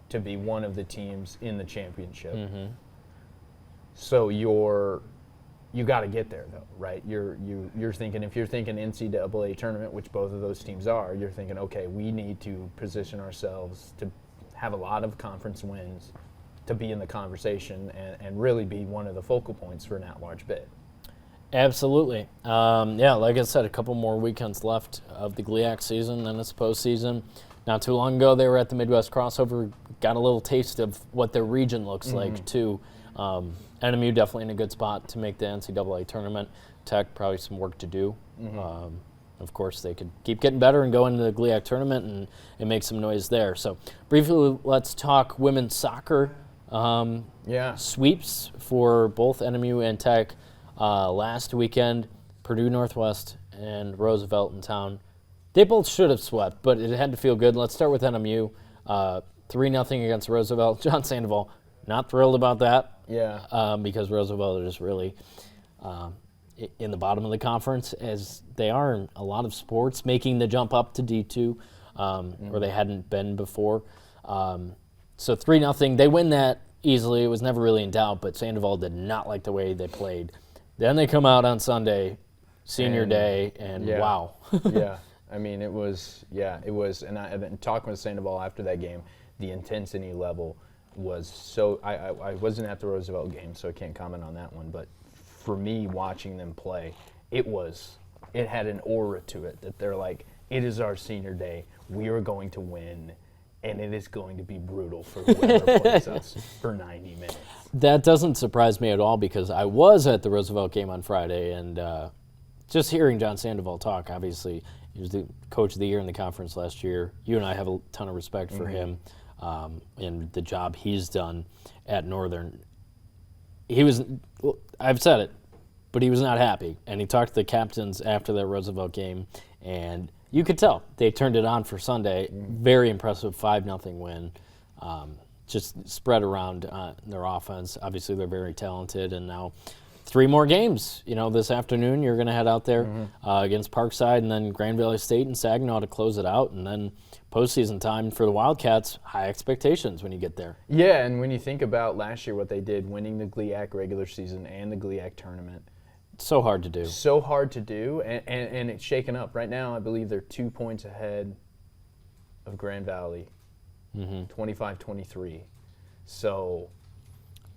to be one of the teams in the championship. So you got to get there, though, right? You're thinking, if you're thinking NCAA tournament, which both of those teams are, you're thinking, okay, we need to position ourselves to have a lot of conference wins to be in the conversation and really be one of the focal points for an at-large bid. Absolutely. Like I said, a couple more weekends left of the GLIAC season, then it's postseason. Not too long ago, they were at the Midwest Crossover, got a little taste of what their region looks like, too. NMU definitely in a good spot to make the NCAA tournament. Tech, probably some work to do. Of course, they could keep getting better and go into the GLIAC tournament and make some noise there. So, briefly, let's talk women's soccer. Sweeps for both NMU and Tech last weekend. Purdue Northwest and Roosevelt in town. They both should have swept, but it had to feel good. Let's start with NMU. 3-0 against Roosevelt. John Sandoval, not thrilled about that. Because Roosevelt is really in the bottom of the conference, as they are in a lot of sports, making the jump up to D2, where they hadn't been before. So 3-0. They win that easily. It was never really in doubt, but Sandoval did not like the way they played. Then they come out on Sunday senior day, and wow. Yeah. I mean, it was, and I've been talking with Sandoval after that game, the intensity level was so, I wasn't at the Roosevelt game, so I can't comment on that one, but for me, watching them play, it had an aura to it, that they're like, it is our senior day, we are going to win, and it is going to be brutal for whoever plays us for 90 minutes. That doesn't surprise me at all, because I was at the Roosevelt game on Friday, and just hearing John Sandoval talk, obviously, he was the coach of the year in the conference last year. You and I have a ton of respect for him and the job he's done at Northern. I've said it, but he was not happy. And he talked to the captains after that Roosevelt game, and you could tell they turned it on for Sunday. Very impressive 5-0 win. Just spread around their offense. Obviously, they're very talented, and now 3 more games. This afternoon you're going to head out there against Parkside, and then Grand Valley State and Saginaw to close it out, and then postseason time for the Wildcats. High expectations when you get there. Yeah, and when you think about last year what they did, winning the GLIAC regular season and the GLIAC tournament. So hard to do. So hard to do, and it's shaken up. Right now I believe they're 2 points ahead of Grand Valley, 25-23. So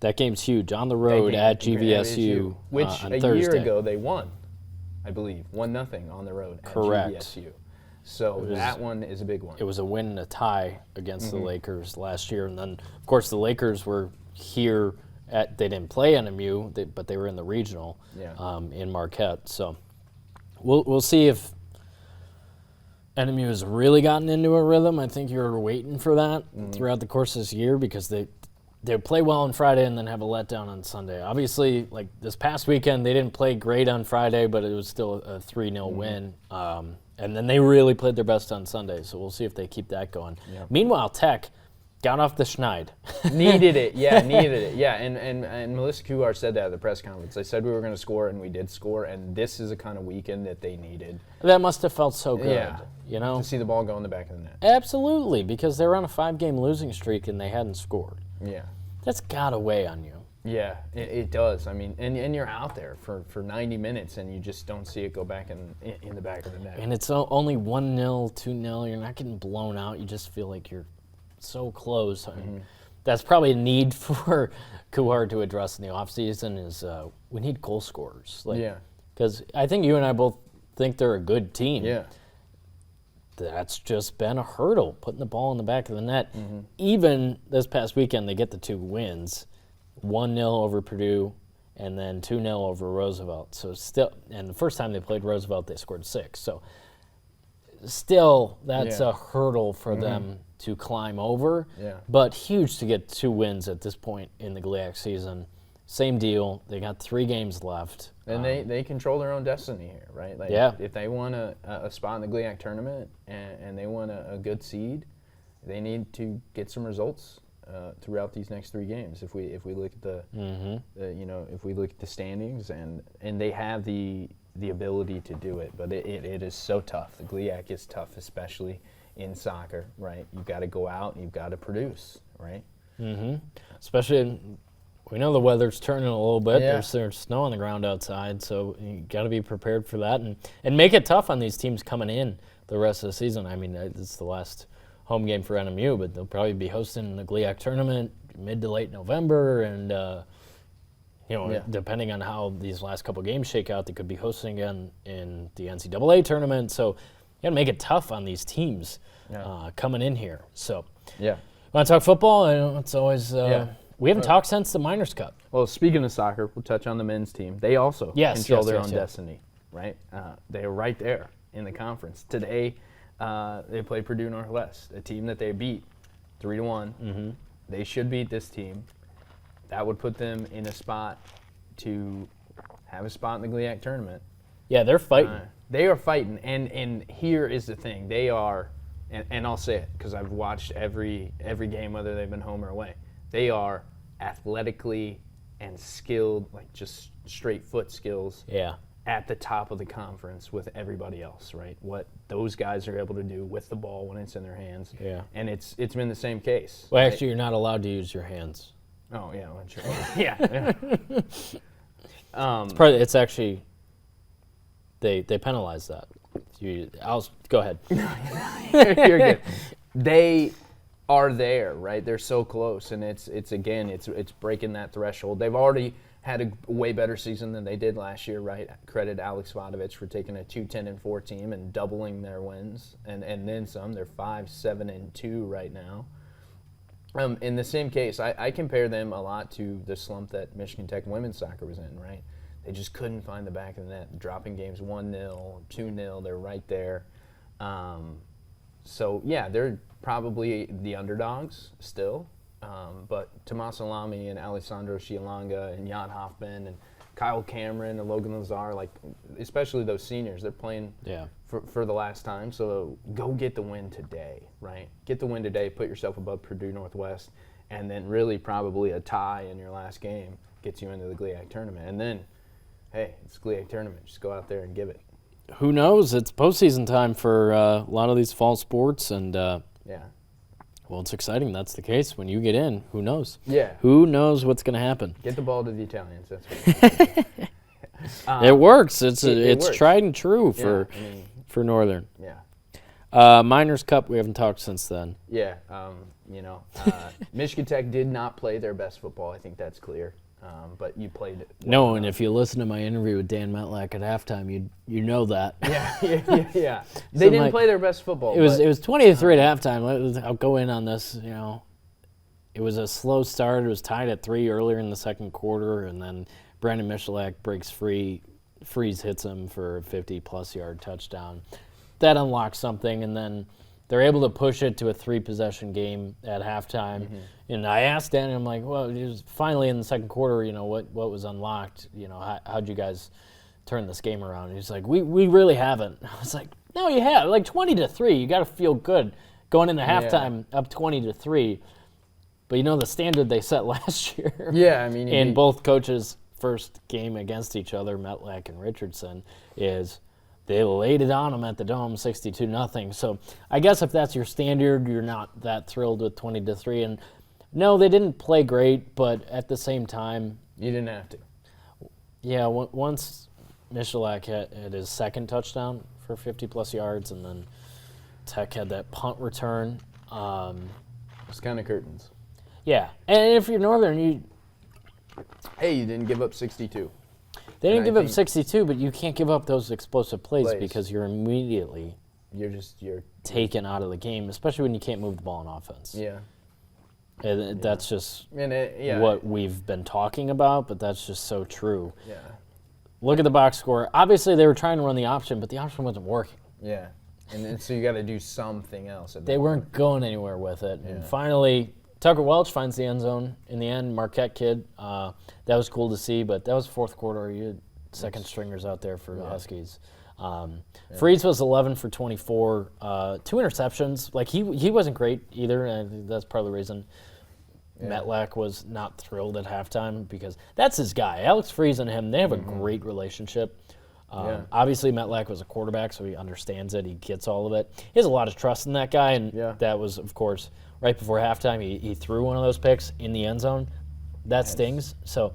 that game's huge on the road at GVSU, which on a Thursday. year ago they won, I believe, 1-0 on the road at GVSU. So that one is a big one. It was a win and a tie against the Lakers last year, and then of course the Lakers were here they didn't play NMU, but they were in the regional in Marquette. So we'll see if NMU has really gotten into a rhythm. I think you're waiting for that throughout the course of this year, because they play well on Friday and then have a letdown on Sunday. Obviously, like this past weekend, they didn't play great on Friday, but it was still a 3-0 win. And then they really played their best on Sunday, so we'll see if they keep that going. Yeah. Meanwhile, Tech got off the schneid. Needed it. Yeah, and Melissa Kuhar said that at the press conference. They said we were going to score, and we did score, and this is the kind of weekend that they needed. That must have felt so good, to see the ball go in the back of the net. Absolutely, because they were on a 5-game losing streak and they hadn't scored. Yeah. That's got to weigh on you. Yeah, it does. I mean, and you're out there for 90 minutes, and you just don't see it go back in the back of the net. And it's only 1-0, 2-0. You're not getting blown out. You just feel like you're so close. I mean, that's probably a need for Kuhar to address in the offseason is we need goal scorers. Because I think you and I both think they're a good team. Yeah. That's just been a hurdle, putting the ball in the back of the net. Even this past weekend, they get the 2 wins. 1-0 over Purdue, and then 2-0 over Roosevelt. So still, and the first time they played Roosevelt, they scored 6. So still, that's a hurdle for them to climb over. Yeah. But huge to get 2 wins at this point in the GLIAC season. Same deal. They got 3 games left. And they control their own destiny here, right? Like if they want a spot in the GLIAC tournament and they want a good seed, they need to get some results throughout these next 3 games. If we look at the if we look at the standings, and they have the ability to do it, but it is so tough. The GLIAC is tough, especially in soccer, right? You've got to go out and you've got to produce, right? Especially, we know the weather's turning a little bit. There's snow on the ground outside, so you got to be prepared for that and make it tough on these teams coming in the rest of the season. I mean, it's the last home game for NMU, but they'll probably be hosting the GLIAC tournament mid to late November, and depending on how these last couple games shake out, they could be hosting again in the NCAA tournament. So you got to make it tough on these teams coming in here. So want to talk football? I know it's always we haven't talked since the Miners Cup. Well, speaking of soccer, we'll touch on the men's team. They also control their own destiny, right? They are right there in the conference today. They play Purdue Northwest, a team that they beat 3-1. They should beat this team. That would put them in a spot to have a spot in the GLIAC tournament. Yeah, they're fighting. They are fighting, and here is the thing. They are, and I'll say it because I've watched every game, whether they've been home or away. They are athletically and skilled, like just straight foot skills. At the top of the conference with everybody else, right? What those guys are able to do with the ball when it's in their hands. And it's been the same case. Well, actually, you're not allowed to use your hands. Oh, yeah. Well, sure. Yeah. It's actually they penalized that. Go ahead. You're good. They are there, right? They're so close, and it's breaking that threshold. They've already had a way better season than they did last year, right? Credit Alex Vodovich for taking a 2-10-4 team and doubling their wins, and then some. They're 5-7-2 right now. In the same case, I compare them a lot to the slump that Michigan Tech women's soccer was in, right? They just couldn't find the back of the net, dropping games 1-0, 2-0. They're right there. So, yeah, they're probably the underdogs still. But Tommaso Lamy and Alessandro Scialanga and Jan Hoffman and Kyle Cameron and Logan Lazar, like, especially those seniors, they're playing for the last time. So go get the win today, right? Get the win today, put yourself above Purdue Northwest, and then really probably a tie in your last game gets you into the GLIAC tournament. And then, hey, it's GLIAC tournament. Just go out there and give it. Who knows? It's postseason time for a lot of these fall sports, and well, it's exciting. That's the case. When you get in, who knows? Yeah. Who knows what's going to happen? Get the ball to the Italians. That's what it works. It's works. tried and true for Northern. Yeah. Miners Cup, we haven't talked since then. Yeah. Michigan Tech did not play their best football. I think that's clear. But you played it. No, and if you listen to my interview with Dan Metlack at halftime, you know that. Yeah. They didn't play their best football. It was 20-3 at halftime. I'll go in on this. It was a slow start. It was tied at 3 earlier in the second quarter, and then Brandon Michalak breaks free. Freeze hits him for a 50-plus yard touchdown. That unlocks something, and then they're able to push it to a 3-possession game at halftime. Mm-hmm. And I asked Dan, and I'm like, well, it was finally in the second quarter, what was unlocked? How'd you guys turn this game around? And he's like, we really haven't. I was like, no, you have. Like 20-3, you got to feel good going into halftime up 20-3. But the standard they set last year. Yeah, I mean. In both coaches' first game against each other, Metlack and Richardson, is they laid it on them at the Dome, 62-0. So I guess if that's your standard, you're not that thrilled with 20-3. And no, they didn't play great, but at the same time, you didn't have to. Yeah, once Michalak had his second touchdown for 50-plus yards, and then Tech had that punt return. It's kind of curtains. Yeah, and if you're Northern, you didn't give up 62. They didn't give up 62, but you can't give up those explosive plays because you're immediately you're taken out of the game, especially when you can't move the ball on offense. Yeah. And that's just what we've been talking about, but that's just so true. Yeah. Look at the box score. Obviously, they were trying to run the option, but the option wasn't working. Yeah. And so you got to do something else. They weren't going anywhere with it. Yeah. And finally, Tucker Welch finds the end zone in the end. Marquette kid. That was cool to see, but that was fourth quarter. You had second stringers out there for the Huskies. Freeze was 11 for 24, 2 interceptions. Like he wasn't great either, and I think that's part of the reason Metlack was not thrilled at halftime because that's his guy. Alex Freeze and him, they have a great relationship. Obviously, Metlack was a quarterback, so he understands it. He gets all of it. He has a lot of trust in that guy, and that was, of course, right before halftime. He threw one of those picks in the end zone. That stings. So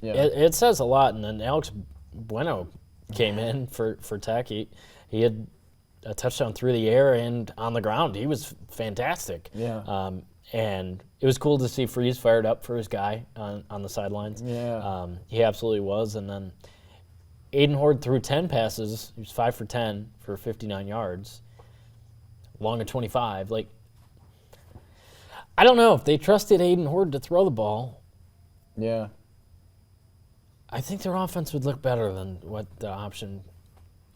it says a lot. And then Alex Bueno came in for Tech. He had a touchdown through the air and on the ground. He was fantastic. Yeah. And it was cool to see Freeze fired up for his guy on the sidelines. Yeah. He absolutely was. And then Aiden Horde threw 10 passes. He was 5 for 10 for 59 yards, long of 25. Like, I don't know if they trusted Aiden Horde to throw the ball. Yeah. I think their offense would look better than what the option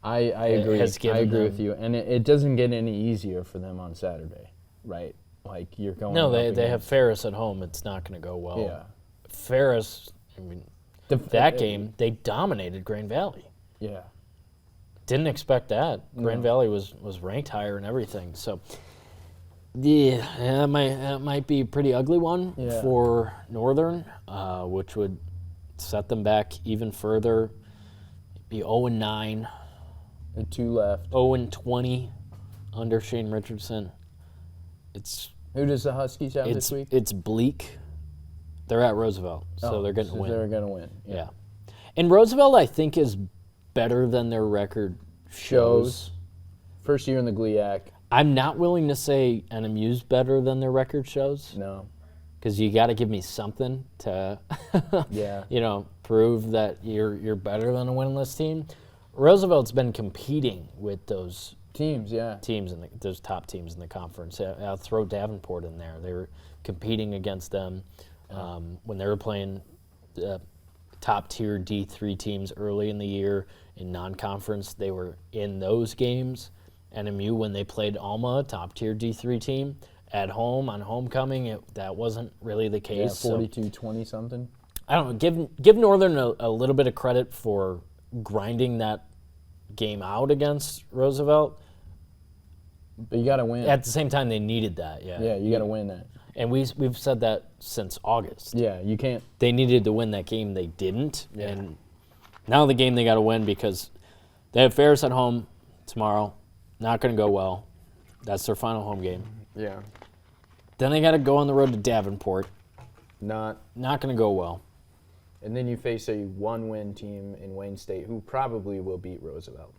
I agree. has given I agree them. with you. And it doesn't get any easier for them on Saturday, right? Like you're going. No, they have Ferris at home. It's not going to go well. Yeah. Ferris, I mean, game, they dominated Grand Valley. Yeah. Didn't expect that. Grand Valley was ranked higher and everything. So, that might be a pretty ugly one for Northern, which would set them back even further. Be 0-9. And 2 left. 0-20 under Shane Richardson. Who does the Huskies have this week? It's bleak. They're at Roosevelt, so they're getting a win. They're going to win. Yeah. And Roosevelt, I think, is better than their record shows. First year in the GLIAC. I'm not willing to say NMU's better than their record shows. No. Because you got to give me something to, prove that you're better than a winless team. Roosevelt's been competing with those teams, those top teams in the conference. I'll throw Davenport in there. They were competing against them when they were playing top-tier D3 teams early in the year in non-conference. They were in those games. NMU, when they played Alma, top-tier D3 team, at home on homecoming, that wasn't really the case. Yeah, 42-20 something. I don't know. Give Northern a little bit of credit for grinding that game out against Roosevelt. But you got to win. At the same time, they needed that. Yeah. Yeah, you got to win that. And we've said that since August. Yeah, you can't. They needed to win that game. They didn't. Yeah. And now the game they got to win because they have Ferris at home tomorrow. Not going to go well. That's their final home game. Yeah. Then they got to go on the road to Davenport. Not going to go well. And then you face a one-win team in Wayne State who probably will beat Roosevelt.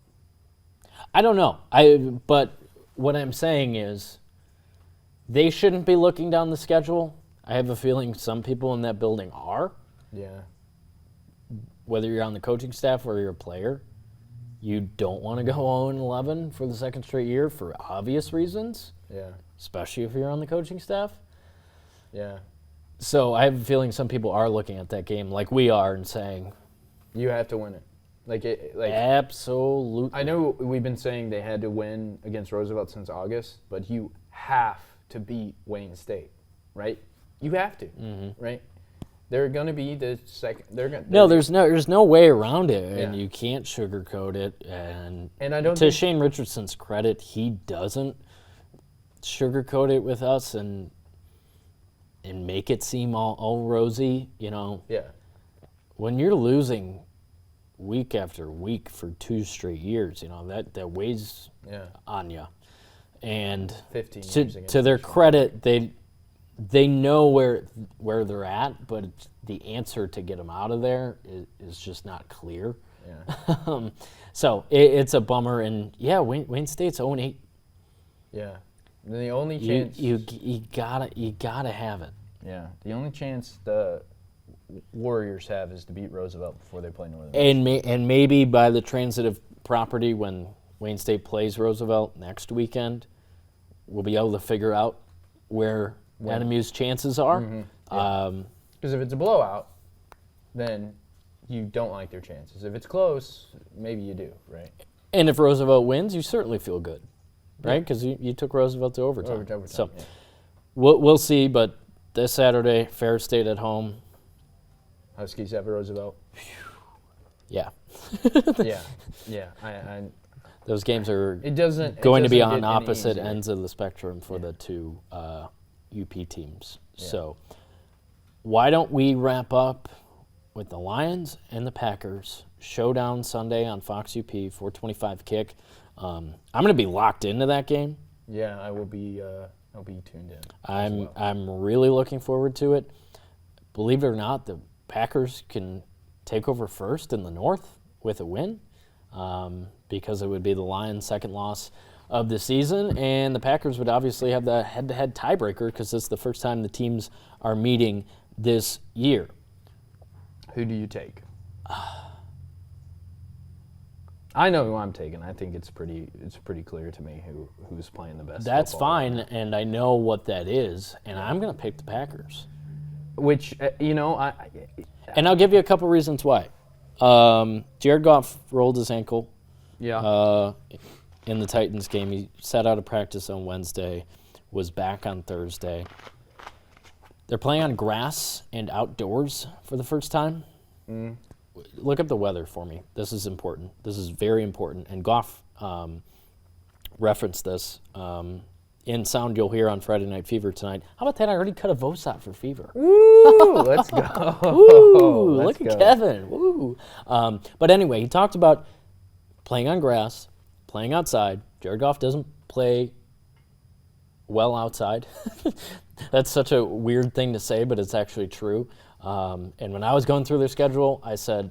I don't know. But what I'm saying is they shouldn't be looking down the schedule. I have a feeling some people in that building are. Yeah. Whether you're on the coaching staff or you're a player, you don't want to go 0-11 for the second straight year for obvious reasons. Yeah. Especially if you're on the coaching staff. Yeah. So I have a feeling some people are looking at that game like we are and saying, you have to win it. Absolutely. I know we've been saying they had to win against Roosevelt since August, but you have to beat Wayne State, right? You have to, right? They're going to be the second. There's no way around it, and you can't sugarcoat it. And I don't. To Shane Richardson's credit, he doesn't sugarcoat it with us and make it seem all rosy. Yeah. When you're losing week after week for 2 straight years, that weighs on you. And 15 years to their credit, they know where they're at, but the answer to get them out of there is just not clear. Yeah. So it's a bummer, and Wayne State's 0-8. Yeah. And the only chance you gotta have it. Yeah. The only chance the Warriors have is to beat Roosevelt before they play Northern. And maybe by the transitive property when Wayne State plays Roosevelt next weekend, we'll be able to figure out where NMU's chances are. Because if it's a blowout, then you don't like their chances. If it's close, maybe you do, right? And if Roosevelt wins, you certainly feel good, right? Because you took Roosevelt to overtime. So we'll see, but this Saturday, Ferris State at home. Huskies have Roosevelt. Yeah. I Those games are going to be on opposite ends of the spectrum for the two UP teams. Yeah. So why don't we wrap up with the Lions and the Packers showdown Sunday on Fox UP 4:25 kick. I'm going to be locked into that game. Yeah, I will be. I'll be tuned in. I'm really looking forward to it. Believe it or not, the Packers can take over first in the North with a win. Because it would be the Lions' second loss of the season, and the Packers would obviously have the head-to-head tiebreaker because this is the first time the teams are meeting this year. Who do you take? I know who I'm taking. I think it's pretty clear to me who's playing the best. That's fine, and I know what that is, and I'm going to pick the Packers. Which, and I'll give you a couple reasons why. Jared Goff rolled his ankle. Yeah. In the Titans game, he sat out of practice on Wednesday, was back on Thursday. They're playing on grass and outdoors for the first time. Look up the weather for me. This is important. This is very important. And Goff referenced this in sound you'll hear on Friday Night Fever tonight. How about that? I already cut a Vosot for Fever. Woo! Let's go. Woo! Look at Kevin. Woo! But anyway, he talked about playing on grass, playing outside. Jared Goff doesn't play well outside. That's such a weird thing to say, but it's actually true. And when I was going through their schedule, I said,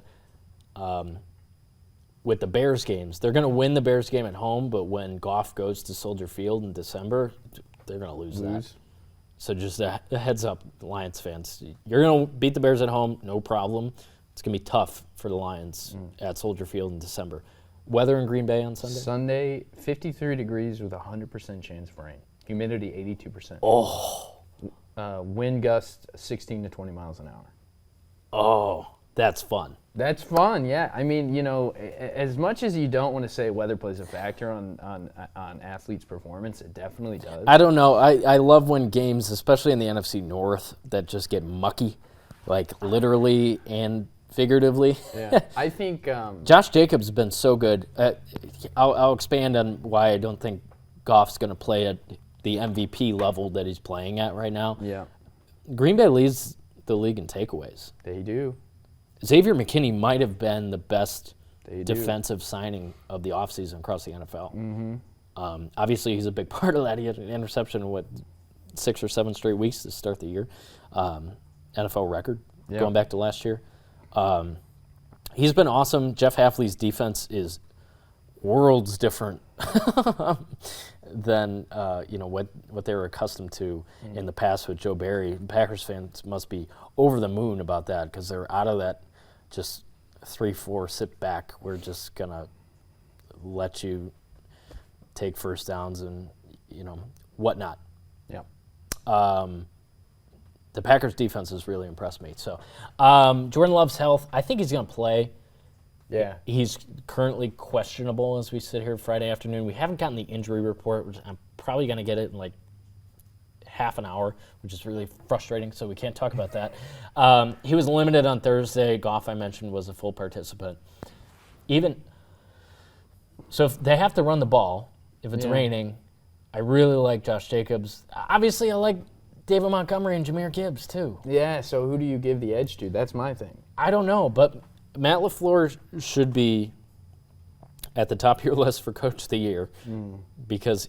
with the Bears games. They're going to win the Bears game at home, but when Goff goes to Soldier Field in December, they're going to lose that. So just a heads up, Lions fans. You're going to beat the Bears at home, no problem. It's going to be tough for the Lions at Soldier Field in December. Weather in Green Bay on Sunday? Sunday, 53 degrees with 100% chance of rain. Humidity, 82%. Oh. Wind gust, 16 to 20 miles an hour. Oh, that's fun. That's fun, yeah. I mean, as much as you don't want to say weather plays a factor on athletes' performance, it definitely does. I don't know. I love when games, especially in the NFC North, that just get mucky, like literally and figuratively. Yeah, I think Josh Jacobs has been so good. I'll expand on why I don't think Goff's going to play at the MVP level that he's playing at right now. Yeah, Green Bay leads the league in takeaways. They do. Xavier McKinney might have been the best defensive signing of the offseason across the NFL. Mm-hmm. Obviously, he's a big part of that. He had an interception in, 6 or 7 straight weeks to start the year. NFL record going back to last year. He's been awesome. Jeff Hafley's defense is worlds different than what they were accustomed to in the past with Joe Barry. Packers fans must be over the moon about that because they're out of that just 3-4 sit back. We're just gonna let you take first downs and whatnot. Yeah. The Packers defense has really impressed me. So Jordan Love's health, I think he's gonna play. Yeah. He's currently questionable as we sit here Friday afternoon. We haven't gotten the injury report, which I'm probably going to get it in half an hour, which is really frustrating, so we can't talk about that. He was limited on Thursday. Goff, I mentioned, was a full participant. So if they have to run the ball, if it's raining, I really like Josh Jacobs. Obviously, I like David Montgomery and Jahmyr Gibbs, too. Yeah, so who do you give the edge to? That's my thing. I don't know, but Matt LaFleur should be at the top of your list for Coach of the Year because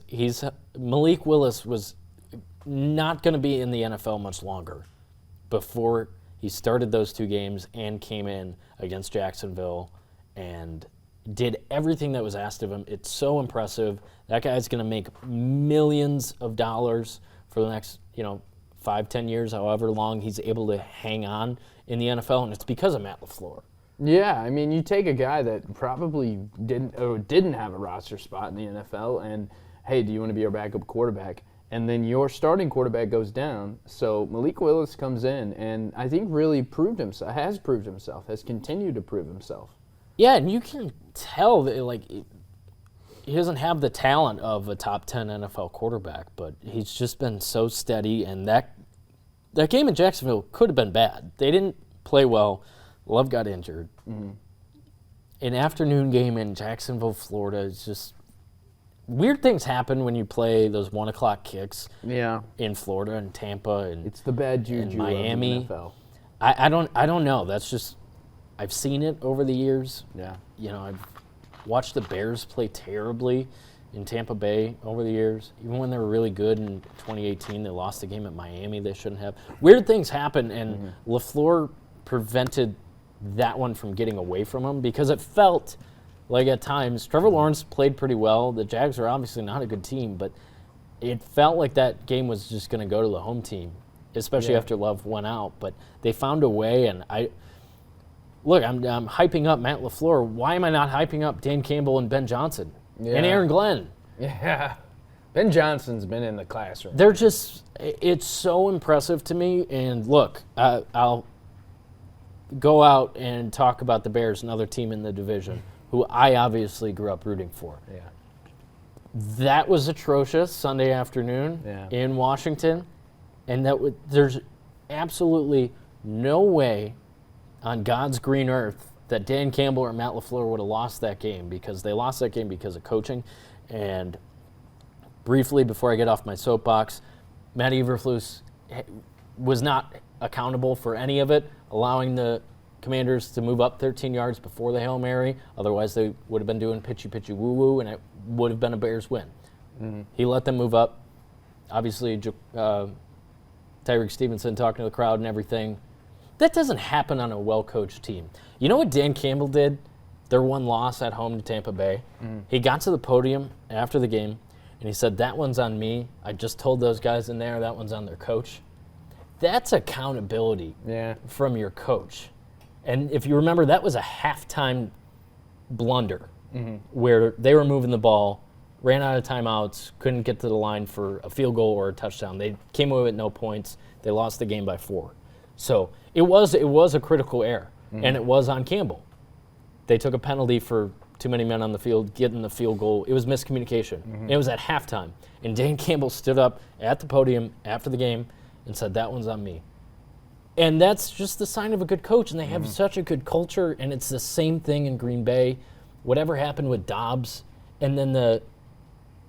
Malik Willis was not going to be in the NFL much longer before he started those 2 games and came in against Jacksonville and did everything that was asked of him. It's so impressive. That guy's going to make millions of dollars for the next 5-10 years, however long he's able to hang on in the NFL, and it's because of Matt LaFleur. Yeah, I mean, you take a guy that probably didn't have a roster spot in the NFL, and hey, do you want to be our backup quarterback? And then your starting quarterback goes down. So Malik Willis comes in, and I think really has continued to prove himself. Yeah, and you can tell that he doesn't have the talent of a top 10 NFL quarterback, but he's just been so steady. And that game in Jacksonville could have been bad. They didn't play well. Love got injured. Mm-hmm. An afternoon game in Jacksonville, Florida is just weird things happen when you play those 1 o'clock kicks. Yeah. In Florida and Tampa and it's the bad juju Miami. Of the NFL. I don't know. That's just I've seen it over the years. Yeah. I've watched the Bears play terribly in Tampa Bay over the years. Even when they were really good in 2018, they lost the game at Miami they shouldn't have. Weird things happen, and LaFleur prevented that one from getting away from him because it felt like at times Trevor Lawrence played pretty well. The Jags are obviously not a good team, but it felt like that game was just going to go to the home team, especially after Love went out. But they found a way, and I'm hyping up Matt LaFleur. Why am I not hyping up Dan Campbell and Ben Johnson and Aaron Glenn? Yeah. Ben Johnson's been in the classroom. It's so impressive to me. And look, I'll go out and talk about the Bears, another team in the division, who I obviously grew up rooting for. Yeah. That was atrocious Sunday afternoon in Washington, and there's absolutely no way on God's green earth that Dan Campbell or Matt LaFleur would have lost that game because they lost that game because of coaching. And briefly, before I get off my soapbox, Matt Eberflus was not accountable for any of it, allowing the Commanders to move up 13 yards before the Hail Mary. Otherwise, they would have been doing pitchy woo-woo, and it would have been a Bears win. Mm-hmm. He let them move up. Obviously, Tyreek Stevenson talking to the crowd and everything. That doesn't happen on a well-coached team. You know what Dan Campbell did? their one loss at home to Tampa Bay. He got to the podium after the game, and he said, "That one's on me. I just told those guys in there that one's on their coach." That's accountability from your coach. And if you remember, that was a halftime blunder where they were moving the ball, ran out of timeouts, couldn't get to the line for a field goal or a touchdown. They came away with no points. They lost the game by 4. So it was a critical error, and it was on Campbell. They took a penalty for too many men on the field, getting the field goal. It was miscommunication. And it was at halftime. And Dan Campbell stood up at the podium after the game and said, "That one's on me." And that's just the sign of a good coach, and they have such a good culture, and it's the same thing in Green Bay. Whatever happened with Dobbs, and then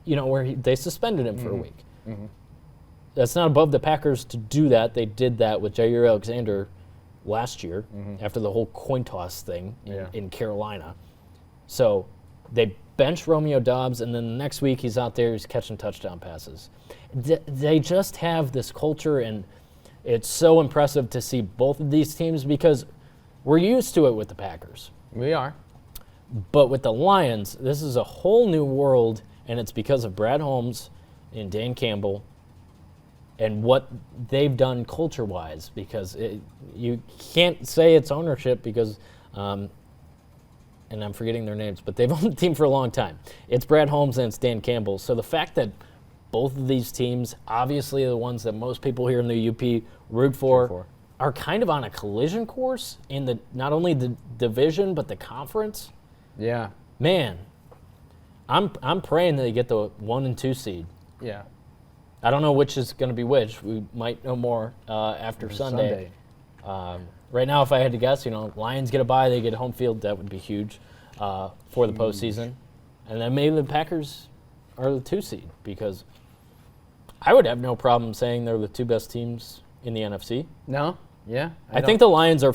where they suspended him for a week. That's not above the Packers to do that. They did that with Jair Alexander last year after the whole coin toss thing in Carolina. So they bench Romeo Dobbs, and then the next week he's out there, he's catching touchdown passes. They just have this culture, and it's so impressive to see both of these teams because we're used to it with the Packers. We are. But with the Lions, this is a whole new world, and it's because of Brad Holmes and Dan Campbell and what they've done culture-wise, because you can't say it's ownership because, and I'm forgetting their names, but they've owned the team for a long time. It's Brad Holmes and it's Dan Campbell. So the fact that both of these teams, obviously the ones that most people here in the UP root for, are kind of on a collision course in not only the division but the conference. Yeah. Man, I'm praying that they get the 1 and 2 seed. Yeah. I don't know which is going to be which. We might know more after Sunday. Right now, if I had to guess, Lions get a bye, they get home field. That would be huge for the postseason. And then maybe the Packers are the 2 seed because I would have no problem saying they're the 2 best teams in the NFC. No? Yeah. I think the Lions are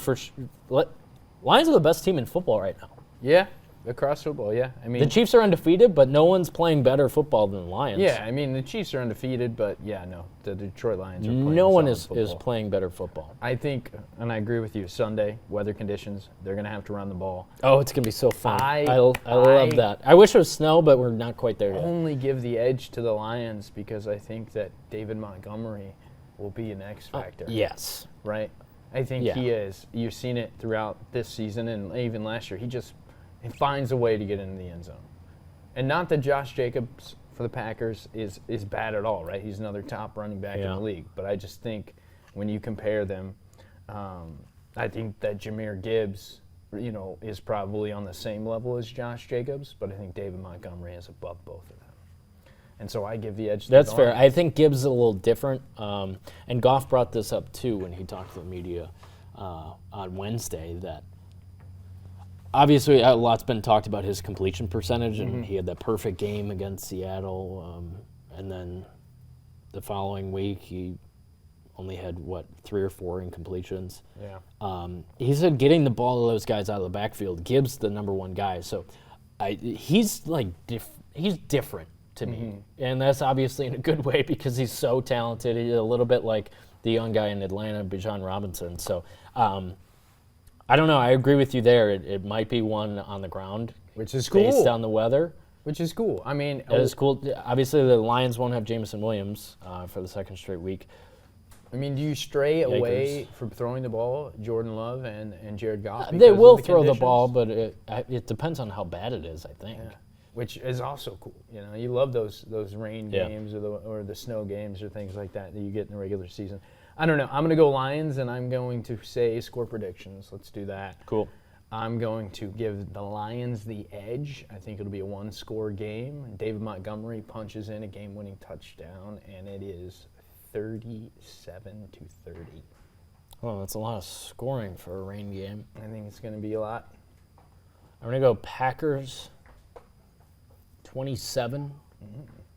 Lions are the best team in football right now. Yeah. Across football, yeah. I mean, the Chiefs are undefeated, but no one's playing better football than the Lions. Yeah, I mean, the Chiefs are undefeated, but the Detroit Lions are playing no one is football. playing better football. I think, and I agree with you, Sunday, weather conditions, they're going to have to run the ball. Oh, it's going to be so fun. I love that. I wish it was snow, but we're not quite there yet. Only give the edge to the Lions because I think that David Montgomery will be an X factor. Yes. Right? I think he is. You've seen it throughout this season and even last year. He finds a way to get into the end zone. And not that Josh Jacobs for the Packers is bad at all, right? He's another top running back in the league. But I just think when you compare them, I think that Jahmyr Gibbs, is probably on the same level as Josh Jacobs, but I think David Montgomery is above both of them. And so I give the edge to That's the fair. Lions. I think Gibbs is a little different. And Goff brought this up, too, when he talked to the media on Wednesday, that obviously, a lot's been talked about his completion percentage, and he had that perfect game against Seattle. And then the following week, he only had, 3 or 4 incompletions. Yeah. He said getting the ball to those guys out of the backfield, Gibbs the number 1 guy. So he's he's different to me. And that's obviously in a good way because he's so talented. He's a little bit like the young guy in Atlanta, Bijan Robinson. So, I don't know. I agree with you there. It might be one on the ground, which is cool, based on the weather. Which is cool. I mean, it is cool. Obviously, the Lions won't have Jameson Williams for the second straight week. I mean, do you stray away from throwing the ball, Jordan Love and Jared Goff? They will throw the ball, but it depends on how bad it is, I think. Yeah. Which is also cool. You love those rain games or the snow games or things like that you get in the regular season. I don't know. I'm going to go Lions, and I'm going to say score predictions. Let's do that. Cool. I'm going to give the Lions the edge. I think it'll be a 1-score game. David Montgomery punches in a game-winning touchdown, and it is 37-30. Well, that's a lot of scoring for a rain game. I think it's going to be a lot. I'm going to go Packers 27,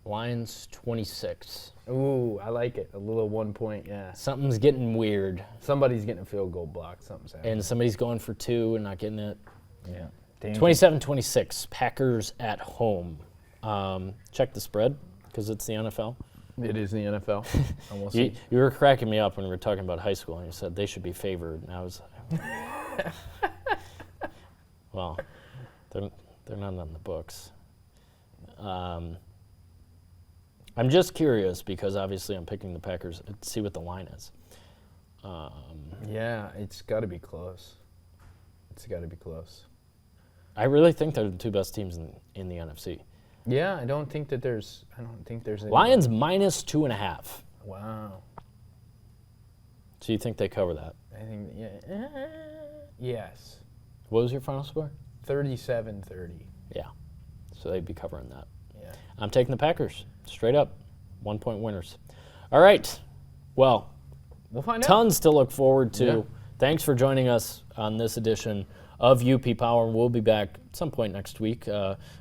Lions 26. Ooh, I like it. A little 1 point, yeah. Something's getting weird. Somebody's getting a field goal block. Something's happening. And somebody's going for 2 and not getting it. Yeah. 27-26, Packers at home. Check the spread because it's the NFL. It is the NFL. And we'll see. You were cracking me up when we were talking about high school, and you said they should be favored. And I was well, They're not on the books. I'm just curious because obviously I'm picking the Packers to see what the line is. Yeah, it's got to be close. It's got to be close. I really think they're the two best teams in the NFC. Yeah, I don't think there's anybody. Lions -2.5. Wow. So you think they cover that? I think yes. What was your final score? 37-30. Yeah. So they'd be covering that. Yeah. I'm taking the Packers, straight up. 1-point winners. All right. Well, We'll find out. tons to look forward to. Yeah. Thanks for joining us on this edition of UP Power. We'll be back at some point next week.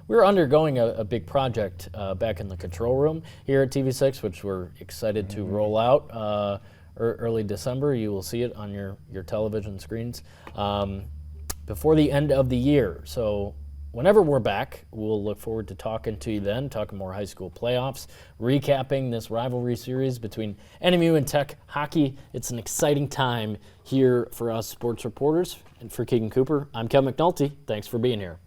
We're undergoing a big project back in the control room here at TV6, which we're excited to roll out early December. You will see it on your television screens before the end of the year. So whenever we're back, we'll look forward to talking to you then, talking more high school playoffs, recapping this rivalry series between NMU and Tech hockey. It's an exciting time here for us sports reporters. And for Keegan Cooper, I'm Kevin McNulty. Thanks for being here.